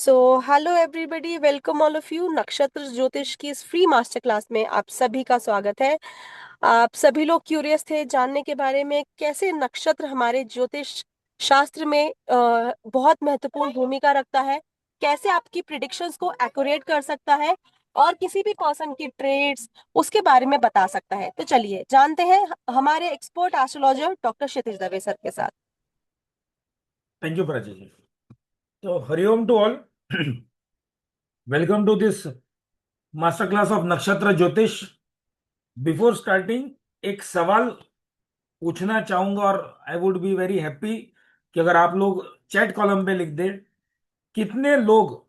So hello everybody, welcome all of you. नक्षत्र ज्योतिष की इस फ्री मास्टर क्लास में आप सभी का स्वागत है। आप सभी लोग क्यूरियस थे जानने के बारे में कैसे नक्षत्र हमारे ज्योतिष शास्त्र में बहुत महत्वपूर्ण भूमिका रखता है, कैसे आपकी प्रिडिक्शंस को एक्यूरेट कर सकता है और किसी भी पर्सन की ट्रेड्स उसके बारे में बता सकता है। तो चलिए जानते हैं हमारे expert astrologer doctor Kshitij Dave sir के साथ। Thank you Prachi ji. तो हरिओम to all. Welcome to this master class of Nakshatra Jyotish. Before starting एक सवाल पूछना चाहूंगा और I would be very happy कि अगर आप लोग चैट कॉलम पे लिख दें कितने लोग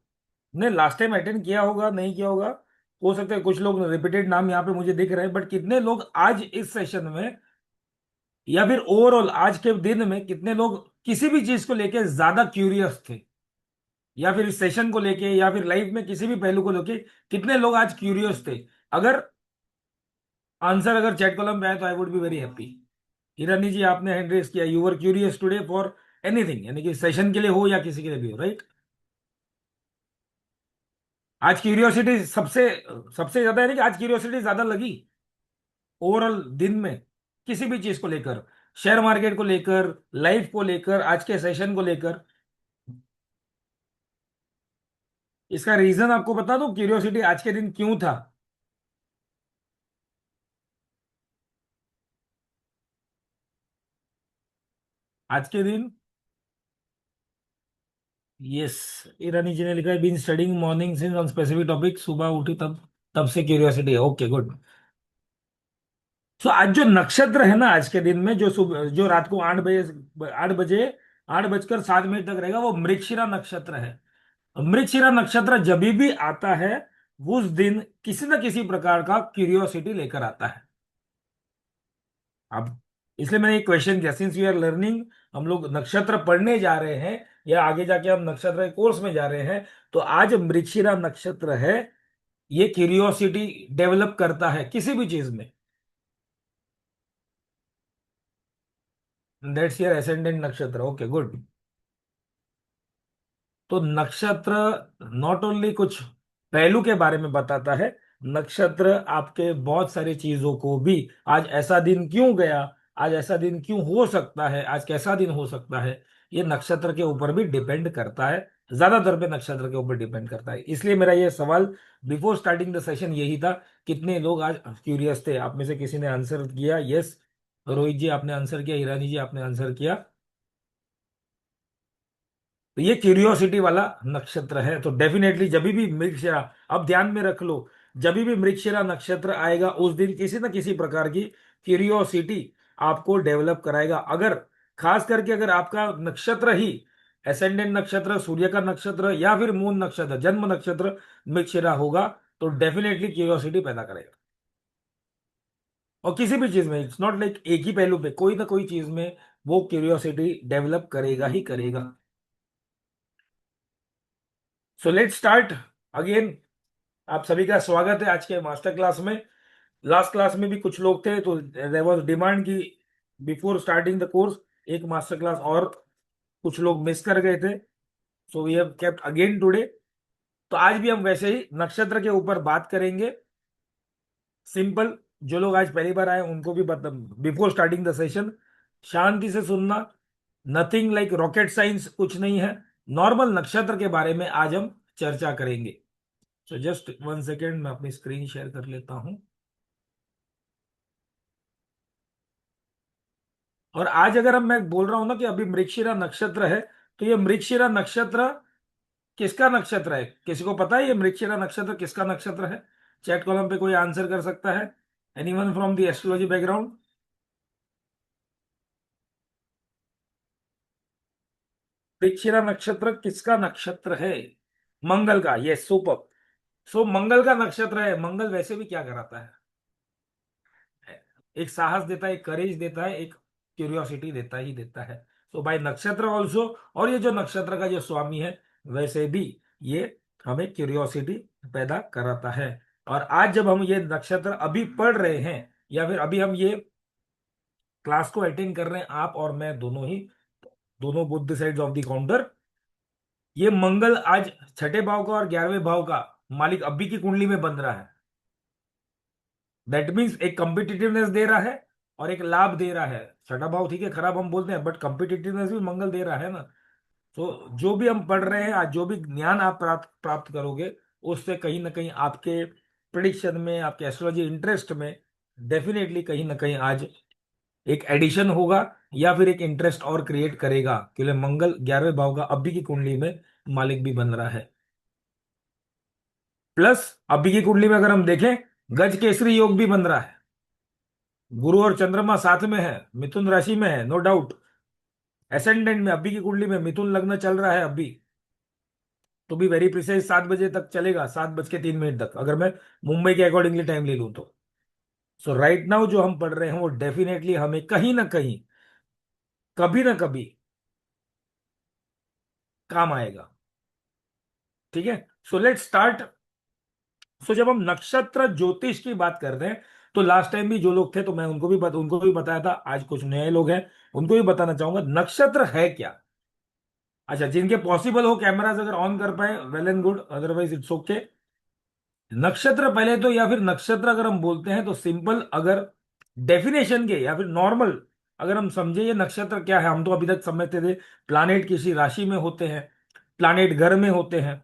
ने लास्ट टाइम अटेंड किया होगा, नहीं किया होगा। हो सकता है कुछ लोग रिपीटेड नाम यहाँ पे मुझे दिख रहे हैं, बट कितने लोग आज इस सेशन में या फिर ओवरऑल आज के दिन में कितने लोग किसी भी चीज को लेके ज्यादा क्यूरियस थे, या फिर इस सेशन को लेके या फिर लाइफ में किसी भी पहलू को लेके कितने लोग आज क्यूरियस थे। अगर आंसर अगर चैट कॉलम में आए तो I would be very happy. Hirani ji, आपने हैंड रेस किया, you were curious today for anything, यानी कि सेशन के लिए हो या किसी के लिए भी हो, राइट। आज क्यूरियोसिटी सबसे सबसे ज्यादा, यानी कि आज क्यूरियोसिटी ज्यादा लगी ओवरऑल दिन में किसी भी चीज को लेकर, शेयर मार्केट को लेकर, लाइफ को लेकर, आज के सेशन को लेकर। इसका रीजन आपको बता दूं क्यूरियोसिटी आज के दिन क्यों था। आज के दिन, यस, ईरानी जी ने लिखा है been studying morning since on specific topic, सुबह उठी तब तब से क्यूरियोसिटी है। Okay, good. सो आज जो नक्षत्र है ना, आज के दिन में जो सुबह जो रात को 8 बजे 8 बजकर 7 मिनट तक रहेगा, वो मृगशिरा नक्षत्र है। मृगशिरा नक्षत्र जब भी आता है उस दिन किसी न किसी प्रकार का क्यूरियोसिटी लेकर आता है। अब इसलिए मैंने एक क्वेश्चन किया, सिंस वी आर लर्निंग, हम लोग नक्षत्र पढ़ने जा रहे हैं या आगे जाके हम नक्षत्र के कोर्स में जा रहे हैं, तो आज मृगशिरा नक्षत्र है, ये क्यूरियोसिटी डेवलप करता है किसी भी चीज में। दैट्स योर एसेंडेंट नक्षत्र, ओके, गुड। तो नक्षत्र नॉट ओनली कुछ पहलू के बारे में बताता है, नक्षत्र आपके बहुत सारी चीजों को भी, आज ऐसा दिन क्यों गया, आज ऐसा दिन क्यों हो सकता है, आज कैसा दिन हो सकता है, ये नक्षत्र के ऊपर भी डिपेंड करता है। ज्यादातर पे नक्षत्र के ऊपर डिपेंड करता है। इसलिए मेरा ये सवाल बिफोर स्टार्टिंग द सेशन यही था, कितने लोग आज क्यूरियस थे। आप में से किसी ने आंसर किया, यस। रोहित जी आपने आंसर किया, ईरानी जी आपने आंसर किया। तो ये क्यूरियोसिटी वाला नक्षत्र है। तो डेफिनेटली जब भी मृगशिरा, अब ध्यान में रख लो, जब भी मृगशिरा नक्षत्र आएगा उस दिन किसी न किसी प्रकार की क्यूरियोसिटी आपको डेवलप कराएगा। अगर खास करके अगर आपका नक्षत्र ही एसेंडेंट नक्षत्र, सूर्य का नक्षत्र या फिर मून नक्षत्र, जन्म नक्षत्र मृगशिरा होगा, तो डेफिनेटली क्यूरियोसिटी पैदा करेगा। और किसी भी चीज में, इट्स नॉट लाइक एक ही पहलू पे, कोई ना कोई चीज में वो क्यूरियोसिटी डेवलप करेगा ही करेगा। So let's start again. आप सभी का स्वागत है आज के मास्टर क्लास में। लास्ट क्लास में भी कुछ लोग थे, तो देयर वाज डिमांड की बिफोर स्टार्टिंग द कोर्स एक मास्टर क्लास और कुछ लोग मिस कर गए थे, so we have kept again today. तो आज भी हम वैसे ही नक्षत्र के ऊपर बात करेंगे। सिंपल, जो लोग आज पहली बार आए उनको भी बता, बिफोर स्टार्टिंग द सेशन शांति से सुनना, नथिंग लाइक रॉकेट साइंस, कुछ नहीं है। नॉर्मल नक्षत्र के बारे में आज हम चर्चा करेंगे। सो जस्ट 1 सेकेंड, मैं अपनी स्क्रीन शेयर कर लेता हूं। और आज अगर हम, मैं बोल रहा हूं ना कि अभी मृगशिरा नक्षत्र है, तो ये मृगशिरा नक्षत्र किसका नक्षत्र है? किसी को पता है ये मृगशिरा नक्षत्र किसका नक्षत्र है? चैट कॉलम पे कोई आंसर कर सकता है? Anyone from the astrology background? Mrigashira नक्षत्र किसका नक्षत्र है? मंगल का, ये सुपर। सो मंगल का नक्षत्र है। मंगल वैसे भी क्या कराता है? एक साहस देता है, एक करेज देता है, एक क्यूरियोसिटी देता ही देता है। तो बाय नक्षत्र ऑल्सो, और ये जो नक्षत्र का जो स्वामी है वैसे भी ये हमें क्यूरियोसिटी पैदा कराता है। और आज जब हम ये नक्षत्र अभी पढ़ रहे हैं या फिर अभी हम ये क्लास को अटेंड कर रहे हैं, आप और मैं दोनों ही, दोनों both the sides of the counter, ये मंगल आज छठे भाव का और 11वें भाव का मालिक अभी की कुंडली में बन रहा है। दैट मीन्स एक कॉम्पिटिटिवनेस दे रहा है और एक लाभ दे रहा है। छठा भाव ठीक है खराब हम बोलते हैं, बट कॉम्पिटिटिवनेस भी मंगल दे रहा है ना। तो जो भी हम पढ़ रहे हैं आज, जो भी ज्ञान आप प्राप्त प्राप्त करोगे, उससे कहीं ना कहीं आपके प्रिडिक्शन में, आपके एस्ट्रोलॉजी इंटरेस्ट में डेफिनेटली कहीं ना कहीं आज एक एडिशन होगा, या फिर एक इंटरेस्ट और क्रिएट करेगा, क्योंकि मंगल 11वें भाव का अभी की कुंडली में मालिक भी बन रहा है। प्लस अभी की कुंडली में अगर हम देखें, गज केसरी योग भी बन रहा है। गुरु और चंद्रमा साथ में है, मिथुन राशि में है, नो डाउट। एसेंडेंट में अभी की कुंडली में मिथुन लग्न चल रहा है अभी, तो भी वेरी प्रिसाइज 7 बजे तक चलेगा, 7:03 तक, अगर मैं मुंबई के अकॉर्डिंगली टाइम ले लूं तो। सो राइट नाउ जो हम पढ़ रहे हैं वो डेफिनेटली हमें कहीं ना कहीं, कभी ना कभी काम आएगा। ठीक है, सो लेट्स स्टार्ट। सो जब हम नक्षत्र ज्योतिष की बात करते हैं, तो लास्ट टाइम भी जो लोग थे तो मैं उनको भी बताया था, आज कुछ नए लोग हैं उनको भी बताना चाहूंगा नक्षत्र है क्या। अच्छा, जिनके पॉसिबल हो कैमराज अगर ऑन कर पाए well and good, otherwise it's okay. नक्षत्र पहले तो, या फिर नक्षत्र अगर हम बोलते हैं तो सिंपल अगर डेफिनेशन के, या फिर नॉर्मल अगर हम समझे ये नक्षत्र क्या है, हम तो अभी तक समझते थे प्लानेट किसी राशि में होते हैं, प्लानेट घर में होते हैं।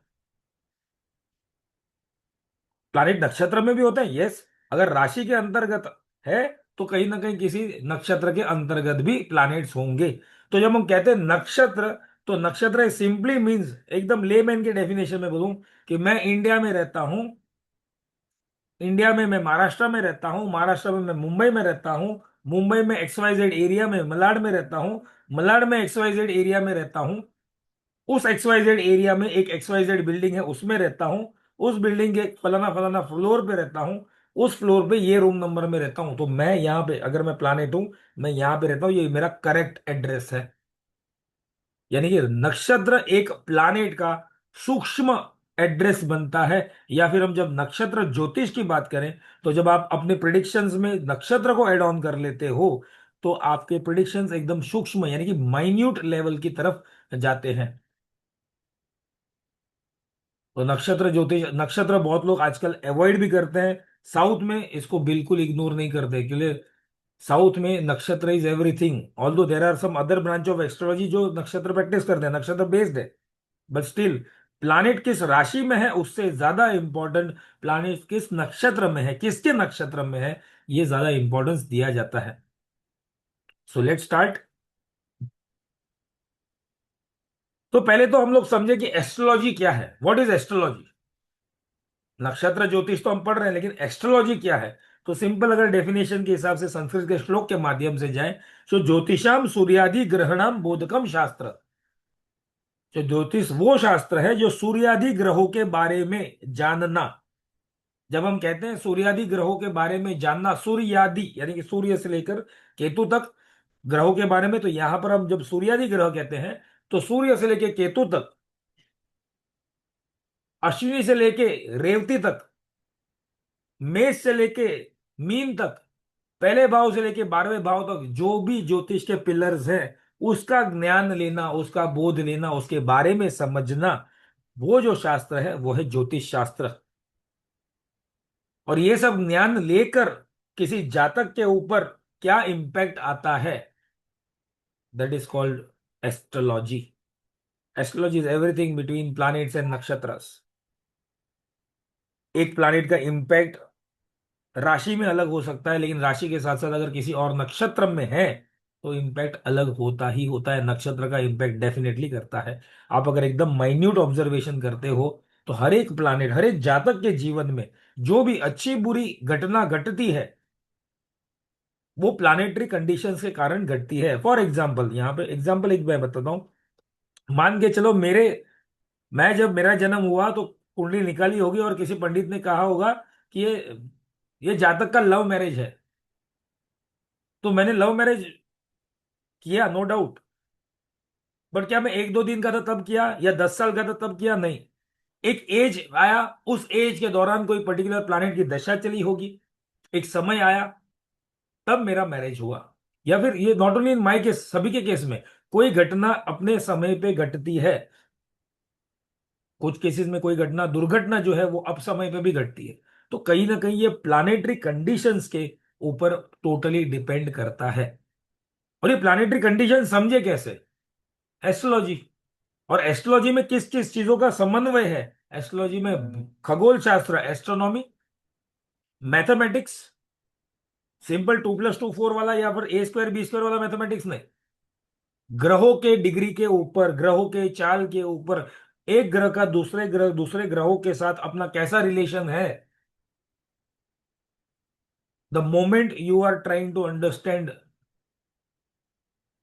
प्लानेट नक्षत्र में भी होते हैं, यस। अगर राशि के अंतर्गत है तो कहीं ना कहीं किसी नक्षत्र के अंतर्गत भी प्लैनेट्स होंगे। तो जब हम कहते हैं नक्षत्र, तो नक्षत्र सिंपली मींस, एकदम लेमैन के डेफिनेशन में बोलूं, कि मैं इंडिया में रहता हूं, इंडिया में मैं महाराष्ट्र में रहता हूँ, महाराष्ट्र में मैं मुंबई में रहता हूँ, मुंबई में XYZ एरिया में मलाड में रहता हूँ, मलाड में XYZ एरिया में रहता हूँ, उस XYZ एरिया में एक XYZ बिल्डिंग है उसमें रहता हूँ, उस बिल्डिंग के फलाना फलाना फ्लोर पे रहता हूँ, उस फ्लोर पे ये रूम नंबर में रहता हूँ, तो मैं यहाँ पे, अगर मैं प्लानेट हूँ, मैं यहाँ पे रहता हूँ, ये मेरा करेक्ट एड्रेस है। यानी कि नक्षत्र एक प्लानेट का सूक्ष्म एड्रेस बनता है। या फिर हम जब नक्षत्र ज्योतिष की बात करें, तो जब आप अपने प्रिडिक्शंस में नक्षत्र को ऐड ऑन कर लेते हो, तो आपके प्रिडिक्शंस एकदम सूक्ष्म यानी कि माइन्यूट लेवल की तरफ जाते हैं। तो नक्षत्र ज्योतिष, नक्षत्र बहुत लोग आजकल अवॉइड भी करते हैं, साउथ में इसको बिल्कुल इग्नोर नहीं करते, क्योंकि साउथ में nakshatra is everything. Although there are some other branch of astrology जो नक्षत्र प्रैक्टिस करते हैं, नक्षत्र बेस्ड है, बट स्टिल प्लानिट किस राशि में है उससे ज्यादा इंपॉर्टेंट प्लानिट किस नक्षत्र में है, किसके नक्षत्र में है, ये ज्यादा इंपॉर्टेंस दिया जाता है। So let start. तो पहले तो हम लोग समझे कि एस्ट्रोलॉजी क्या है, व्हाट इज एस्ट्रोलॉजी। नक्षत्र ज्योतिष तो हम पढ़ रहे हैं, लेकिन एस्ट्रोलॉजी क्या है। तो सिंपल अगर डेफिनेशन के हिसाब से संस्कृत के श्लोक के माध्यम से जाएं, तो ज्योतिषाम सूर्यादि ग्रहणाम बोधकम शास्त्र। जो ज्योतिष वो शास्त्र है जो सूर्यादि ग्रहों के बारे में जानना। जब हम कहते हैं सूर्यादि ग्रहों के बारे में जानना, सूर्यादि यानी कि सूर्य से लेकर केतु तक ग्रहों के बारे में, तो यहां पर हम जब सूर्यादि ग्रह कहते हैं, तो सूर्य से लेकर केतु तक, अश्विनी से लेके रेवती तक, मेष से लेके मीन तक, पहले भाव से लेके 12वें भाव तक जो भी ज्योतिष के पिलर्स हैं, उसका ज्ञान लेना, उसका बोध लेना, उसके बारे में समझना, वो जो शास्त्र है वो है ज्योतिष शास्त्र। और ये सब ज्ञान लेकर किसी जातक के ऊपर क्या इंपैक्ट आता है, that is called astrology. Astrology is everything between planets and nakshatras. एक प्लैनेट का इंपैक्ट राशि में अलग हो सकता है, लेकिन राशि के साथ साथ अगर किसी और नक्षत्र में है तो इम्पैक्ट अलग होता ही होता है। नक्षत्र का इम्पैक्ट डेफिनेटली करता है। आप अगर एकदम माइन्यूट ऑब्जर्वेशन करते हो, तो हर एक प्लानेट, हर एक जातक के जीवन में जो भी अच्छी बुरी घटना घटती है, वो प्लानेटरी कंडीशंस के कारण घटती है। फॉर एग्जाम्पल, यहाँ पे एग्जाम्पल एक मैं बताता हूँ। मान के चलो मैं जब मेरा जन्म हुआ तो कुंडली निकाली होगी और किसी पंडित ने कहा होगा कि ये जातक का लव मैरिज है, तो मैंने लव मैरिज किया, नो डाउट। बट क्या मैं 1-2 दिन का था तब किया, या 10 साल का था तब किया? नहीं। एक एज आया, उस एज के दौरान कोई पर्टिकुलर प्लानेट की दशा चली होगी, एक समय आया, तब मेरा मैरिज हुआ। या फिर ये not only in my case, सभी के केस में कोई घटना अपने समय पे घटती है। कुछ केसेस में कोई घटना दुर्घटना जो है वो अब समय पे भी घटती है। तो कहीं ना कहीं ये प्लानेटरी कंडीशंस के ऊपर टोटली डिपेंड करता है। और ये प्लानेटरी कंडीशन समझे कैसे? एस्ट्रोलॉजी। और एस्ट्रोलॉजी में किस किस चीजों का समन्वय है? एस्ट्रोलॉजी में खगोल शास्त्र, एस्ट्रोनॉमी, मैथमेटिक्स, सिंपल 2+2 4 वाला या फिर A² B² वाला मैथमेटिक्स नहीं, ग्रहों के डिग्री के ऊपर, ग्रहों के चाल के ऊपर, एक ग्रह का दूसरे ग्रहों के साथ अपना कैसा रिलेशन है। The moment you are trying to understand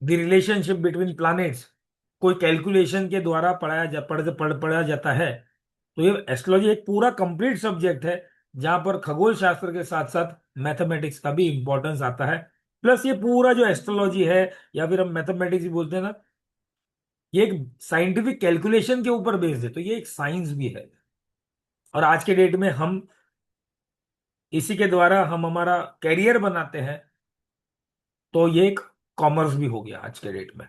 the relationship between planets, कोई कैलकुलेशन के द्वारा पढ़ा जाता है। तो ये एस्ट्रोलॉजी एक पूरा कंप्लीट सब्जेक्ट है, जहां पर खगोल शास्त्र के साथ साथ मैथमेटिक्स का भी इंपॉर्टेंस आता है। प्लस ये पूरा जो एस्ट्रोलॉजी है, या फिर हम मैथमेटिक्स भी बोलते हैं ना, ये एक साइंटिफिक कैलकुलेशन के ऊपर बेस्ड है, तो ये एक साइंस भी है। और आज के डेट में हम इसी के द्वारा हम हमारा कैरियर बनाते हैं, तो ये एक कॉमर्स भी हो गया आज के डेट में।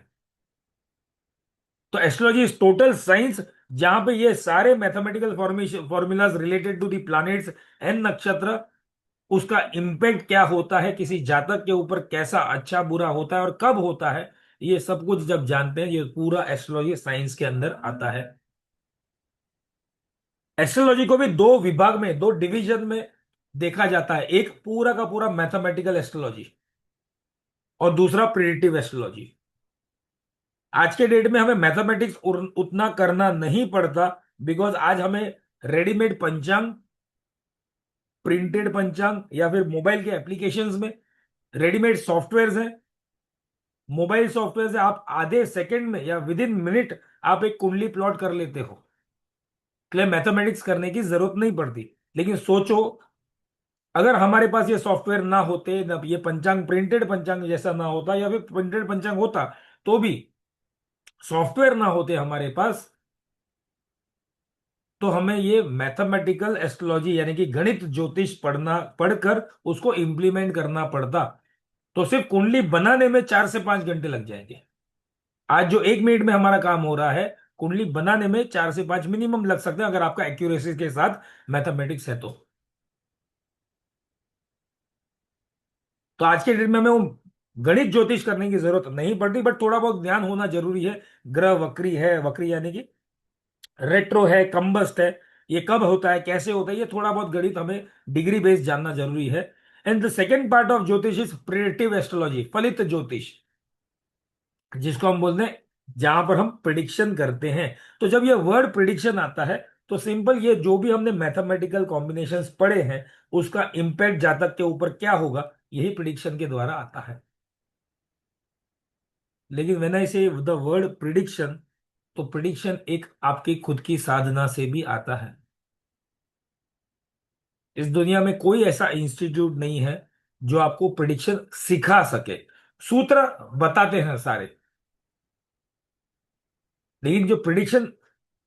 तो एस्ट्रोलॉजी इज टोटल साइंस, जहां पे ये सारे mathematical formation formulas related to the planets and nakshatra, उसका इम्पैक्ट क्या होता है किसी जातक के ऊपर, कैसा अच्छा बुरा होता है और कब होता है, ये सब कुछ जब जानते हैं, ये पूरा एस्ट्रोलॉजी साइंस के अंदर आता है। एस्ट्रोलॉजी को भी दो विभाग में, दो डिवीजन में देखा जाता है। एक पूरा का पूरा मैथमेटिकल एस्ट्रोलॉजी, और दूसरा प्रिडिक्टिव एस्ट्रोलॉजी। आज के डेट में हमें मैथमेटिक्स उतना करना नहीं पड़ता, बिकॉज आज हमें रेडीमेड पंचांग, प्रिंटेड पंचांग, या फिर मोबाइल के एप्लीकेशंस में रेडीमेड सॉफ्टवेयर्स हैं। मोबाइल सॉफ्टवेयर से आप आधे सेकंड में या विद इन मिनट आप एक कुंडली प्लॉट कर लेते हो, इसलिए मैथमेटिक्स करने की जरूरत नहीं पड़ती। लेकिन सोचो, अगर हमारे पास ये सॉफ्टवेयर ना होते, ना ये पंचांग, प्रिंटेड पंचांग जैसा ना होता, या फिर प्रिंटेड पंचांग होता तो भी सॉफ्टवेयर ना होते हमारे पास, तो हमें ये मैथमेटिकल एस्ट्रोलॉजी यानी कि गणित ज्योतिष पढ़कर उसको इंप्लीमेंट करना पड़ता। तो सिर्फ कुंडली बनाने में 4 से 5 घंटे लग जाएंगे। आज जो 1 मिनट में हमारा काम हो रहा है, कुंडली बनाने में 4 से 5 मिनिमम लग सकते हैं, अगर आपका एक्यूरेसी के साथ मैथमेटिक्स है तो। आज के डेट में हमें वो गणित ज्योतिष करने की जरूरत नहीं पड़ती, बट थोड़ा बहुत ज्ञान होना जरूरी है। ग्रह वक्री है, वक्री यानी कि रेट्रो है, कंबस्ट है, ये कब होता है, कैसे होता है, ये थोड़ा बहुत गणित हमें डिग्री बेस्ड जानना जरूरी है। And the second part of ज्योतिष इज प्रिडिक्टिव एस्ट्रोलॉजी, फलित ज्योतिष, जिसको हम बोलते हैं, जहां पर हम प्रिडिक्शन करते हैं। तो जब ये वर्ड प्रिडिक्शन आता है, तो सिंपल, ये जो भी हमने मैथमेटिकल कॉम्बिनेशंस पढ़े हैं, उसका इंपैक्ट जातक के ऊपर क्या होगा, यही प्रिडिक्शन के द्वारा आता है। लेकिन व्हेन आई से द वर्ड प्रिडिक्शन, तो प्रिडिक्शन एक आपकी खुद की साधना से भी आता है। इस दुनिया में कोई ऐसा इंस्टीट्यूट नहीं है जो आपको प्रिडिक्शन सिखा सके। सूत्र बताते हैं सारे, लेकिन जो प्रिडिक्शन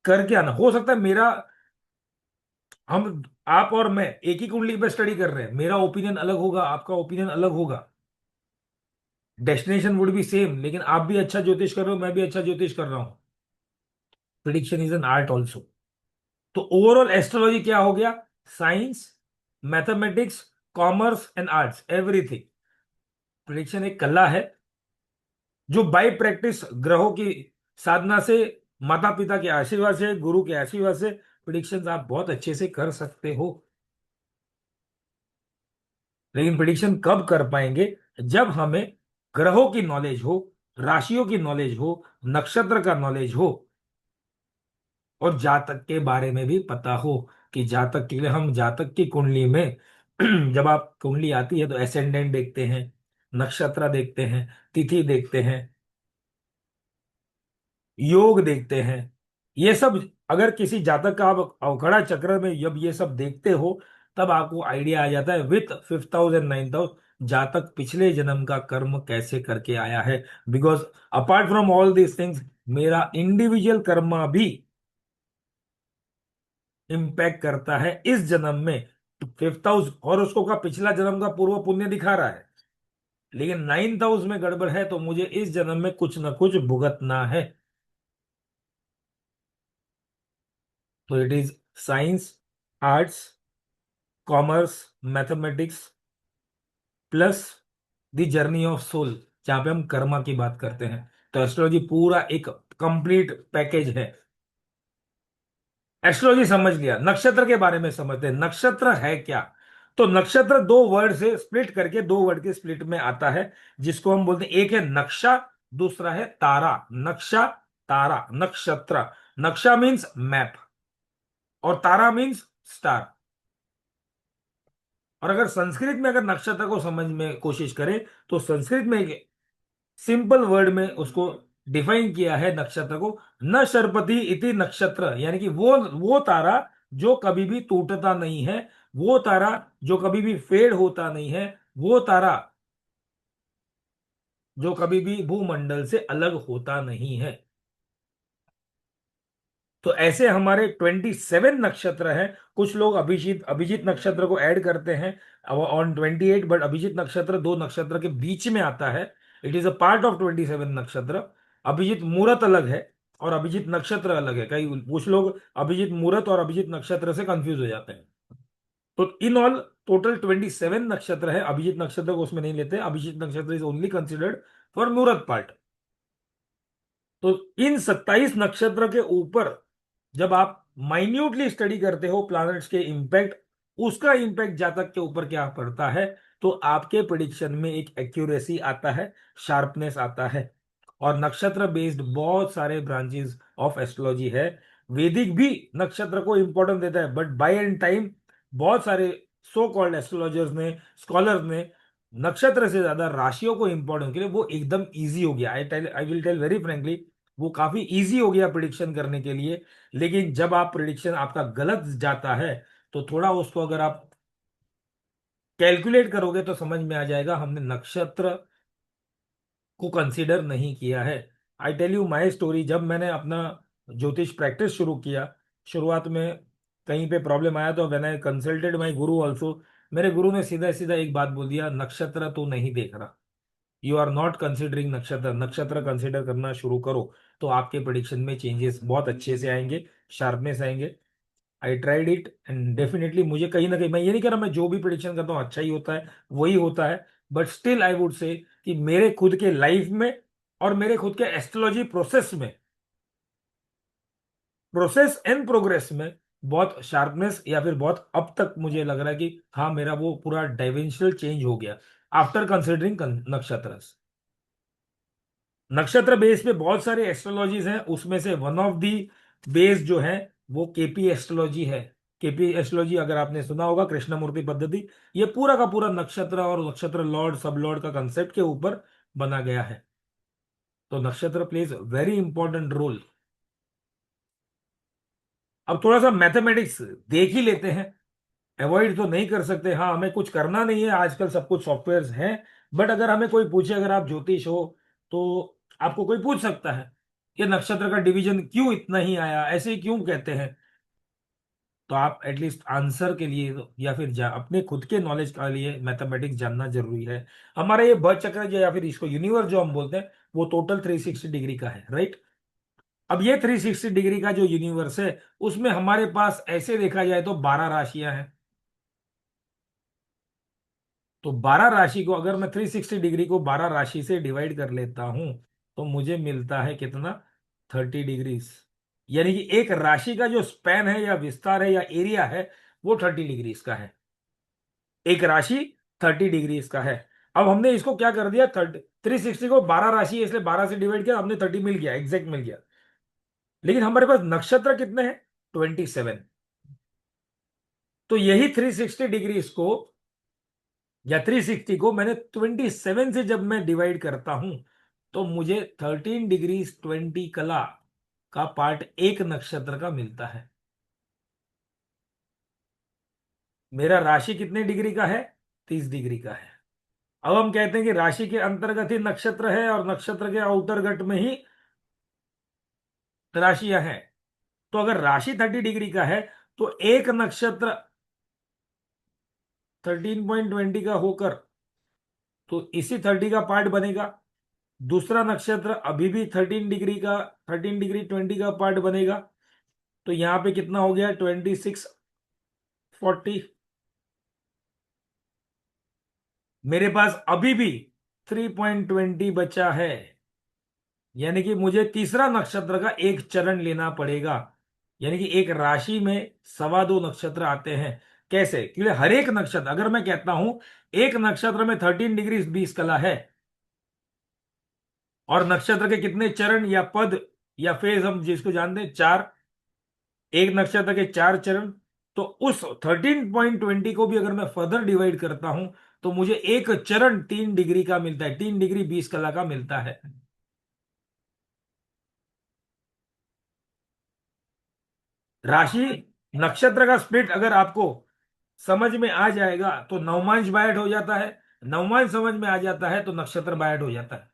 करके आना, हो सकता है मेरा, हम, आप और मैं एक ही कुंडली पे स्टडी कर रहे हैं, मेरा ओपिनियन अलग होगा, आपका ओपिनियन अलग होगा, डेस्टिनेशन वुड बी सेम, लेकिन आप भी अच्छा ज्योतिष कर रहे हो, मैं भी अच्छा ज्योतिष कर रहा हूं। Prediction is an art also. तो ओवरऑल एस्ट्रोलॉजी क्या हो गया? Science, mathematics, commerce and arts, everything. Prediction एक कला है, जो बाय प्रैक्टिस, ग्रहों की साधना से, माता पिता के आशीर्वाद से, गुरु के आशीर्वाद से, प्रिडिक्शन आप बहुत अच्छे से कर सकते हो। लेकिन प्रिडिक्शन कब कर पाएंगे? जब हमें ग्रहों की नॉलेज हो, राशियों की नॉलेज हो, नक्षत्र का नॉलेज हो, और जातक के बारे में भी पता हो, कि जातक के लिए, हम जातक की कुंडली में जब आप कुंडली आती है तो एसेंडेंट देखते हैं, नक्षत्र देखते हैं, तिथि देखते हैं, योग देखते हैं, ये सब। अगर किसी जातक का आप अवखड़ा चक्र में जब ये सब देखते हो, तब आपको आइडिया आ जाता है विथ 5th और 9th हाउस, जातक पिछले जन्म का कर्म कैसे करके आया है। Because apart from all these things, मेरा इंडिविजुअल कर्मा भी इम्पैक्ट करता है इस जन्म में। 5th हाउस हॉरोस्कोप का पिछला जन्म का पूर्व पुण्य दिखा रहा है, लेकिन 9th हाउस में गड़बड़ है, तो मुझे इस जन्म में कुछ ना कुछ भुगतना है। तो it is science, arts, commerce, mathematics plus the journey of soul, जहां पे हम कर्मा की बात करते हैं। तो एस्ट्रोलॉजी पूरा एक कंप्लीट पैकेज है। एस्ट्रोलॉजी समझ लिया, नक्षत्र के बारे में समझते हैं, नक्षत्र है क्या। तो नक्षत्र दो वर्ड से स्प्लिट करके, दो वर्ड के स्प्लिट में आता है, जिसको हम बोलते हैं, एक है नक्शा, दूसरा है तारा। नक्शा, तारा, नक्षत्र। नक्शा मीन्स मैप और तारा मीन्स स्टार। और अगर संस्कृत में अगर नक्षत्र को समझ में कोशिश करें, तो संस्कृत में एक सिंपल वर्ड में उसको डिफाइन किया है नक्षत्र को, न शर्पति इति नक्षत्र, यानी कि वो तारा जो कभी भी टूटता नहीं है, वो तारा जो कभी भी फेड होता नहीं है, वो तारा जो कभी भी भूमंडल से अलग होता नहीं है। तो ऐसे हमारे 27 नक्षत्र हैं। कुछ लोग अभिजीत अभिजीत नक्षत्र को ऐड करते हैं ऑन 28, बट अभिजीत नक्षत्र दो नक्षत्र के बीच में आता है। It is a part of 27 नक्षत्र। अभिजीत मुहूर्त अलग है और अभिजीत नक्षत्र अलग है। कई कुछ लोग अभिजीत मुहूर्त और अभिजीत नक्षत्र से कंफ्यूज हो जाते हैं। तो इन ऑल टोटल 27 नक्षत्र है। अभिजीत नक्षत्र को उसमें नहीं लेते, अभिजीत नक्षत्र इज ओनली कंसिडर्ड फॉर मुहूर्त पार्ट। तो इन 27 नक्षत्र के ऊपर जब आप माइन्यूटली स्टडी करते हो प्लैनेट्स के इंपैक्ट, उसका इंपैक्ट जातक के ऊपर क्या पड़ता है, तो आपके प्रिडिक्शन में एक एक्यूरेसी आता है, शार्पनेस आता है। और नक्षत्र बेस्ड बहुत सारे ब्रांचेस ऑफ एस्ट्रोलॉजी है। वैदिक भी नक्षत्र को इंपॉर्टेंस देता है, बट बाय एंड टाइम बहुत सारे सो कॉल्ड एस्ट्रोलॉजर्स ने, स्कॉलर्स ने नक्षत्र से ज्यादा राशियों को इंपॉर्टेंस के लिए, वो एकदम इजी हो गया। I will tell very frankly, वो काफी इजी हो गया प्रिडिक्शन करने के लिए। लेकिन जब आप प्रिडिक्शन आपका गलत जाता है, तो थोड़ा उसको अगर आप कैलकुलेट करोगे तो समझ में आ जाएगा हमने नक्षत्र को कंसीडर नहीं किया है। I tell you my story. जब मैंने अपना ज्योतिष प्रैक्टिस शुरू किया, शुरुआत में कहीं पे प्रॉब्लम आया, तो when I consulted my Guru also, मेरे गुरु ने सीधा सीधा एक बात बोल दिया, नक्षत्र तो नहीं देख रहा, यू आर नॉट कंसिडरिंग नक्षत्र, नक्षत्र कंसिडर करना शुरू करो, तो आपके प्रिडिक्शन में चेंजेस बहुत अच्छे से आएंगे, शार्पनेस आएंगे। I tried it and definitely मुझे कहीं ना कहीं, मैं ये नहीं कह रहा मैं जो भी प्रिडिक्शन करता हूँ अच्छा ही होता है, वही होता है, but still I would say कि मेरे खुद के लाइफ में और मेरे खुद के एस्ट्रोलॉजी प्रोसेस एंड प्रोग्रेस में बहुत शार्पनेस, या फिर बहुत अब तक मुझे लग रहा है कि हाँ मेरा वो पूरा डायमेंशनल चेंज हो गया आफ्टर कंसिडरिंग नक्षत्र। नक्षत्र बेस पे बहुत सारे एस्ट्रोलॉजीज हैं, उसमें से वन ऑफ दी बेस जो है वो केपी एस्ट्रोलॉजी है। केपी एस्ट्रोलॉजी अगर आपने सुना होगा, कृष्णमूर्ति पद्धति, ये पूरा का पूरा नक्षत्र और नक्षत्र लॉर्ड सब लॉर्ड का कंसेप्ट के ऊपर बना गया है। तो नक्षत्र प्लेज वेरी इंपॉर्टेंट रोल। अब थोड़ा सा मैथमेटिक्स देख ही लेते हैं, अवॉइड तो नहीं कर सकते। हाँ, हमें कुछ करना नहीं है, आजकल सब कुछ सॉफ्टवेयर हैं। बट अगर हमें कोई पूछे, अगर आप ज्योतिष हो, तो आपको कोई पूछ सकता है कि नक्षत्र का डिवीजन क्यों इतना ही आया, ऐसे ही क्यों कहते हैं, तो आप एटलीस्ट आंसर के लिए या फिर अपने खुद के नॉलेज के लिए मैथमेटिक्स जानना जरूरी है। हमारा ये बर्थ चक्र जो, या फिर इसको यूनिवर्स जो हम बोलते हैं, वो टोटल 360 डिग्री का है, राइट। अब ये 360 डिग्री का जो यूनिवर्स है, उसमें हमारे पास ऐसे देखा जाए तो 12 राशियां हैं। तो 12 राशि को अगर मैं 360 डिग्री को 12 राशि से डिवाइड कर लेता हूं, तो मुझे मिलता है कितना, 30 डिग्रीज। यानी कि एक राशि का जो स्पैन है या विस्तार है या एरिया है, वो 30 डिग्रीज का है। एक राशि 30 डिग्रीज का है। अब हमने इसको क्या कर दिया, 360 को 12 राशि है, इसलिए 12 से डिवाइड किया, हमने 30 मिल गया, एग्जैक्ट मिल गया। लेकिन हमारे पास नक्षत्र कितने हैं, 27। तो यही 360 डिग्रीज को या 360 को मैंने 27 से जब मैं डिवाइड करता हूं, तो मुझे 13 डिग्रीज 20 कला का पार्ट एक नक्षत्र का मिलता है। मेरा राशि कितने डिग्री का है, 30 डिग्री का है। अब हम कहते हैं कि राशि के अंतर्गत ही नक्षत्र है और नक्षत्र के आउटरगट में ही राशियां हैं। तो अगर राशि 30 डिग्री का है, तो एक नक्षत्र 13.20 का होकर तो इसी 30 का पार्ट बनेगा। दूसरा नक्षत्र अभी भी 13 डिग्री का, 13 डिग्री 20 का पार्ट बनेगा। तो यहाँ पे कितना हो गया, 2640। मेरे पास अभी भी 3.20 बचा है, यानी कि मुझे तीसरा नक्षत्र का एक चरण लेना पड़ेगा। यानी कि एक राशि में 2.25 नक्षत्र आते हैं। कैसे? क्योंकि हर एक नक्षत्र, अगर मैं कहता हूं एक नक्षत्र में 13 डिग्री 20 कला है, और नक्षत्र के कितने चरण या पद या फेज हम जिसको जानते हैं, चार, एक नक्षत्र के चार चरण, तो उस 13.20 को भी अगर मैं फर्दर डिवाइड करता हूं तो मुझे एक चरण 3 डिग्री का मिलता है, 3 डिग्री 20 कला का मिलता है। राशि नक्षत्र का स्प्लिट अगर आपको समझ में आ जाएगा तो नवमांश बायट हो जाता है, नवमांश समझ में आ जाता है तो नक्षत्र बायट हो जाता है।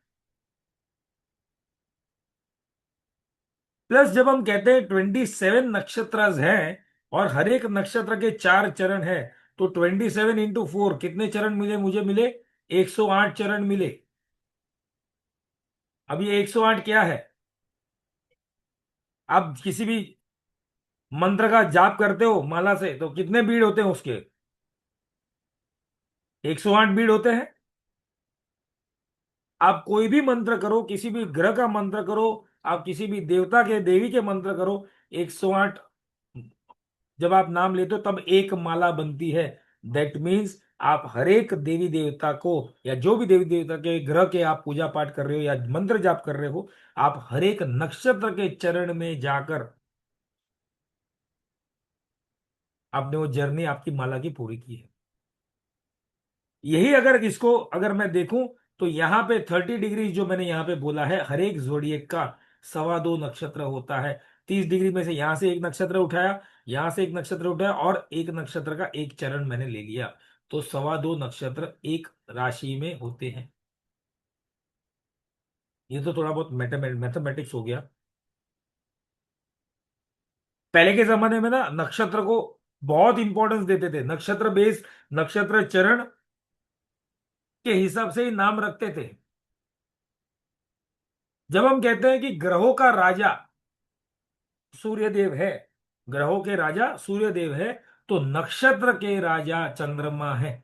प्लस जब हम कहते हैं 27 नक्षत्र हैं और हर एक नक्षत्र के चार चरण हैं, तो 27 × 4 कितने चरण मिले? मुझे मिले 108 चरण मिले। अब ये 108 क्या है? आप किसी भी मंत्र का जाप करते हो माला से, तो कितने बीड़ होते हैं उसके? 108 बीड़ होते हैं। आप कोई भी मंत्र करो, किसी भी ग्रह का मंत्र करो, आप किसी भी देवता के देवी के मंत्र करो, 108 जब आप नाम लेते हो तब एक माला बनती है। दैट मीन्स आप हर एक देवी देवता को, या जो भी देवी देवता के ग्रह के आप पूजा पाठ कर रहे हो या मंत्र जाप कर रहे हो, आप हर एक नक्षत्र के चरण में जाकर आपने वो जर्नी आपकी माला की पूरी की है। यही अगर इसको अगर मैं देखूं तो यहाँ पे 30 डिग्री जो मैंने यहाँ पे बोला है, हर एक जोड़िएक का 2.25 नक्षत्र होता है। 30 डिग्री में से यहां से एक नक्षत्र उठाया, यहां से एक नक्षत्र उठाया, और एक नक्षत्र का एक चरण मैंने ले लिया, तो 2.25 नक्षत्र एक राशि में होते हैं। ये तो थोड़ा बहुत मैथमेटिक्स हो गया। पहले के जमाने में ना नक्षत्र को बहुत इंपॉर्टेंस देते थे, नक्षत्र बेस, नक्षत्र चरण के हिसाब से ही नाम रखते थे। जब हम कहते हैं कि ग्रहों का राजा सूर्यदेव है, ग्रहों के राजा सूर्यदेव है, तो नक्षत्र के राजा चंद्रमा है।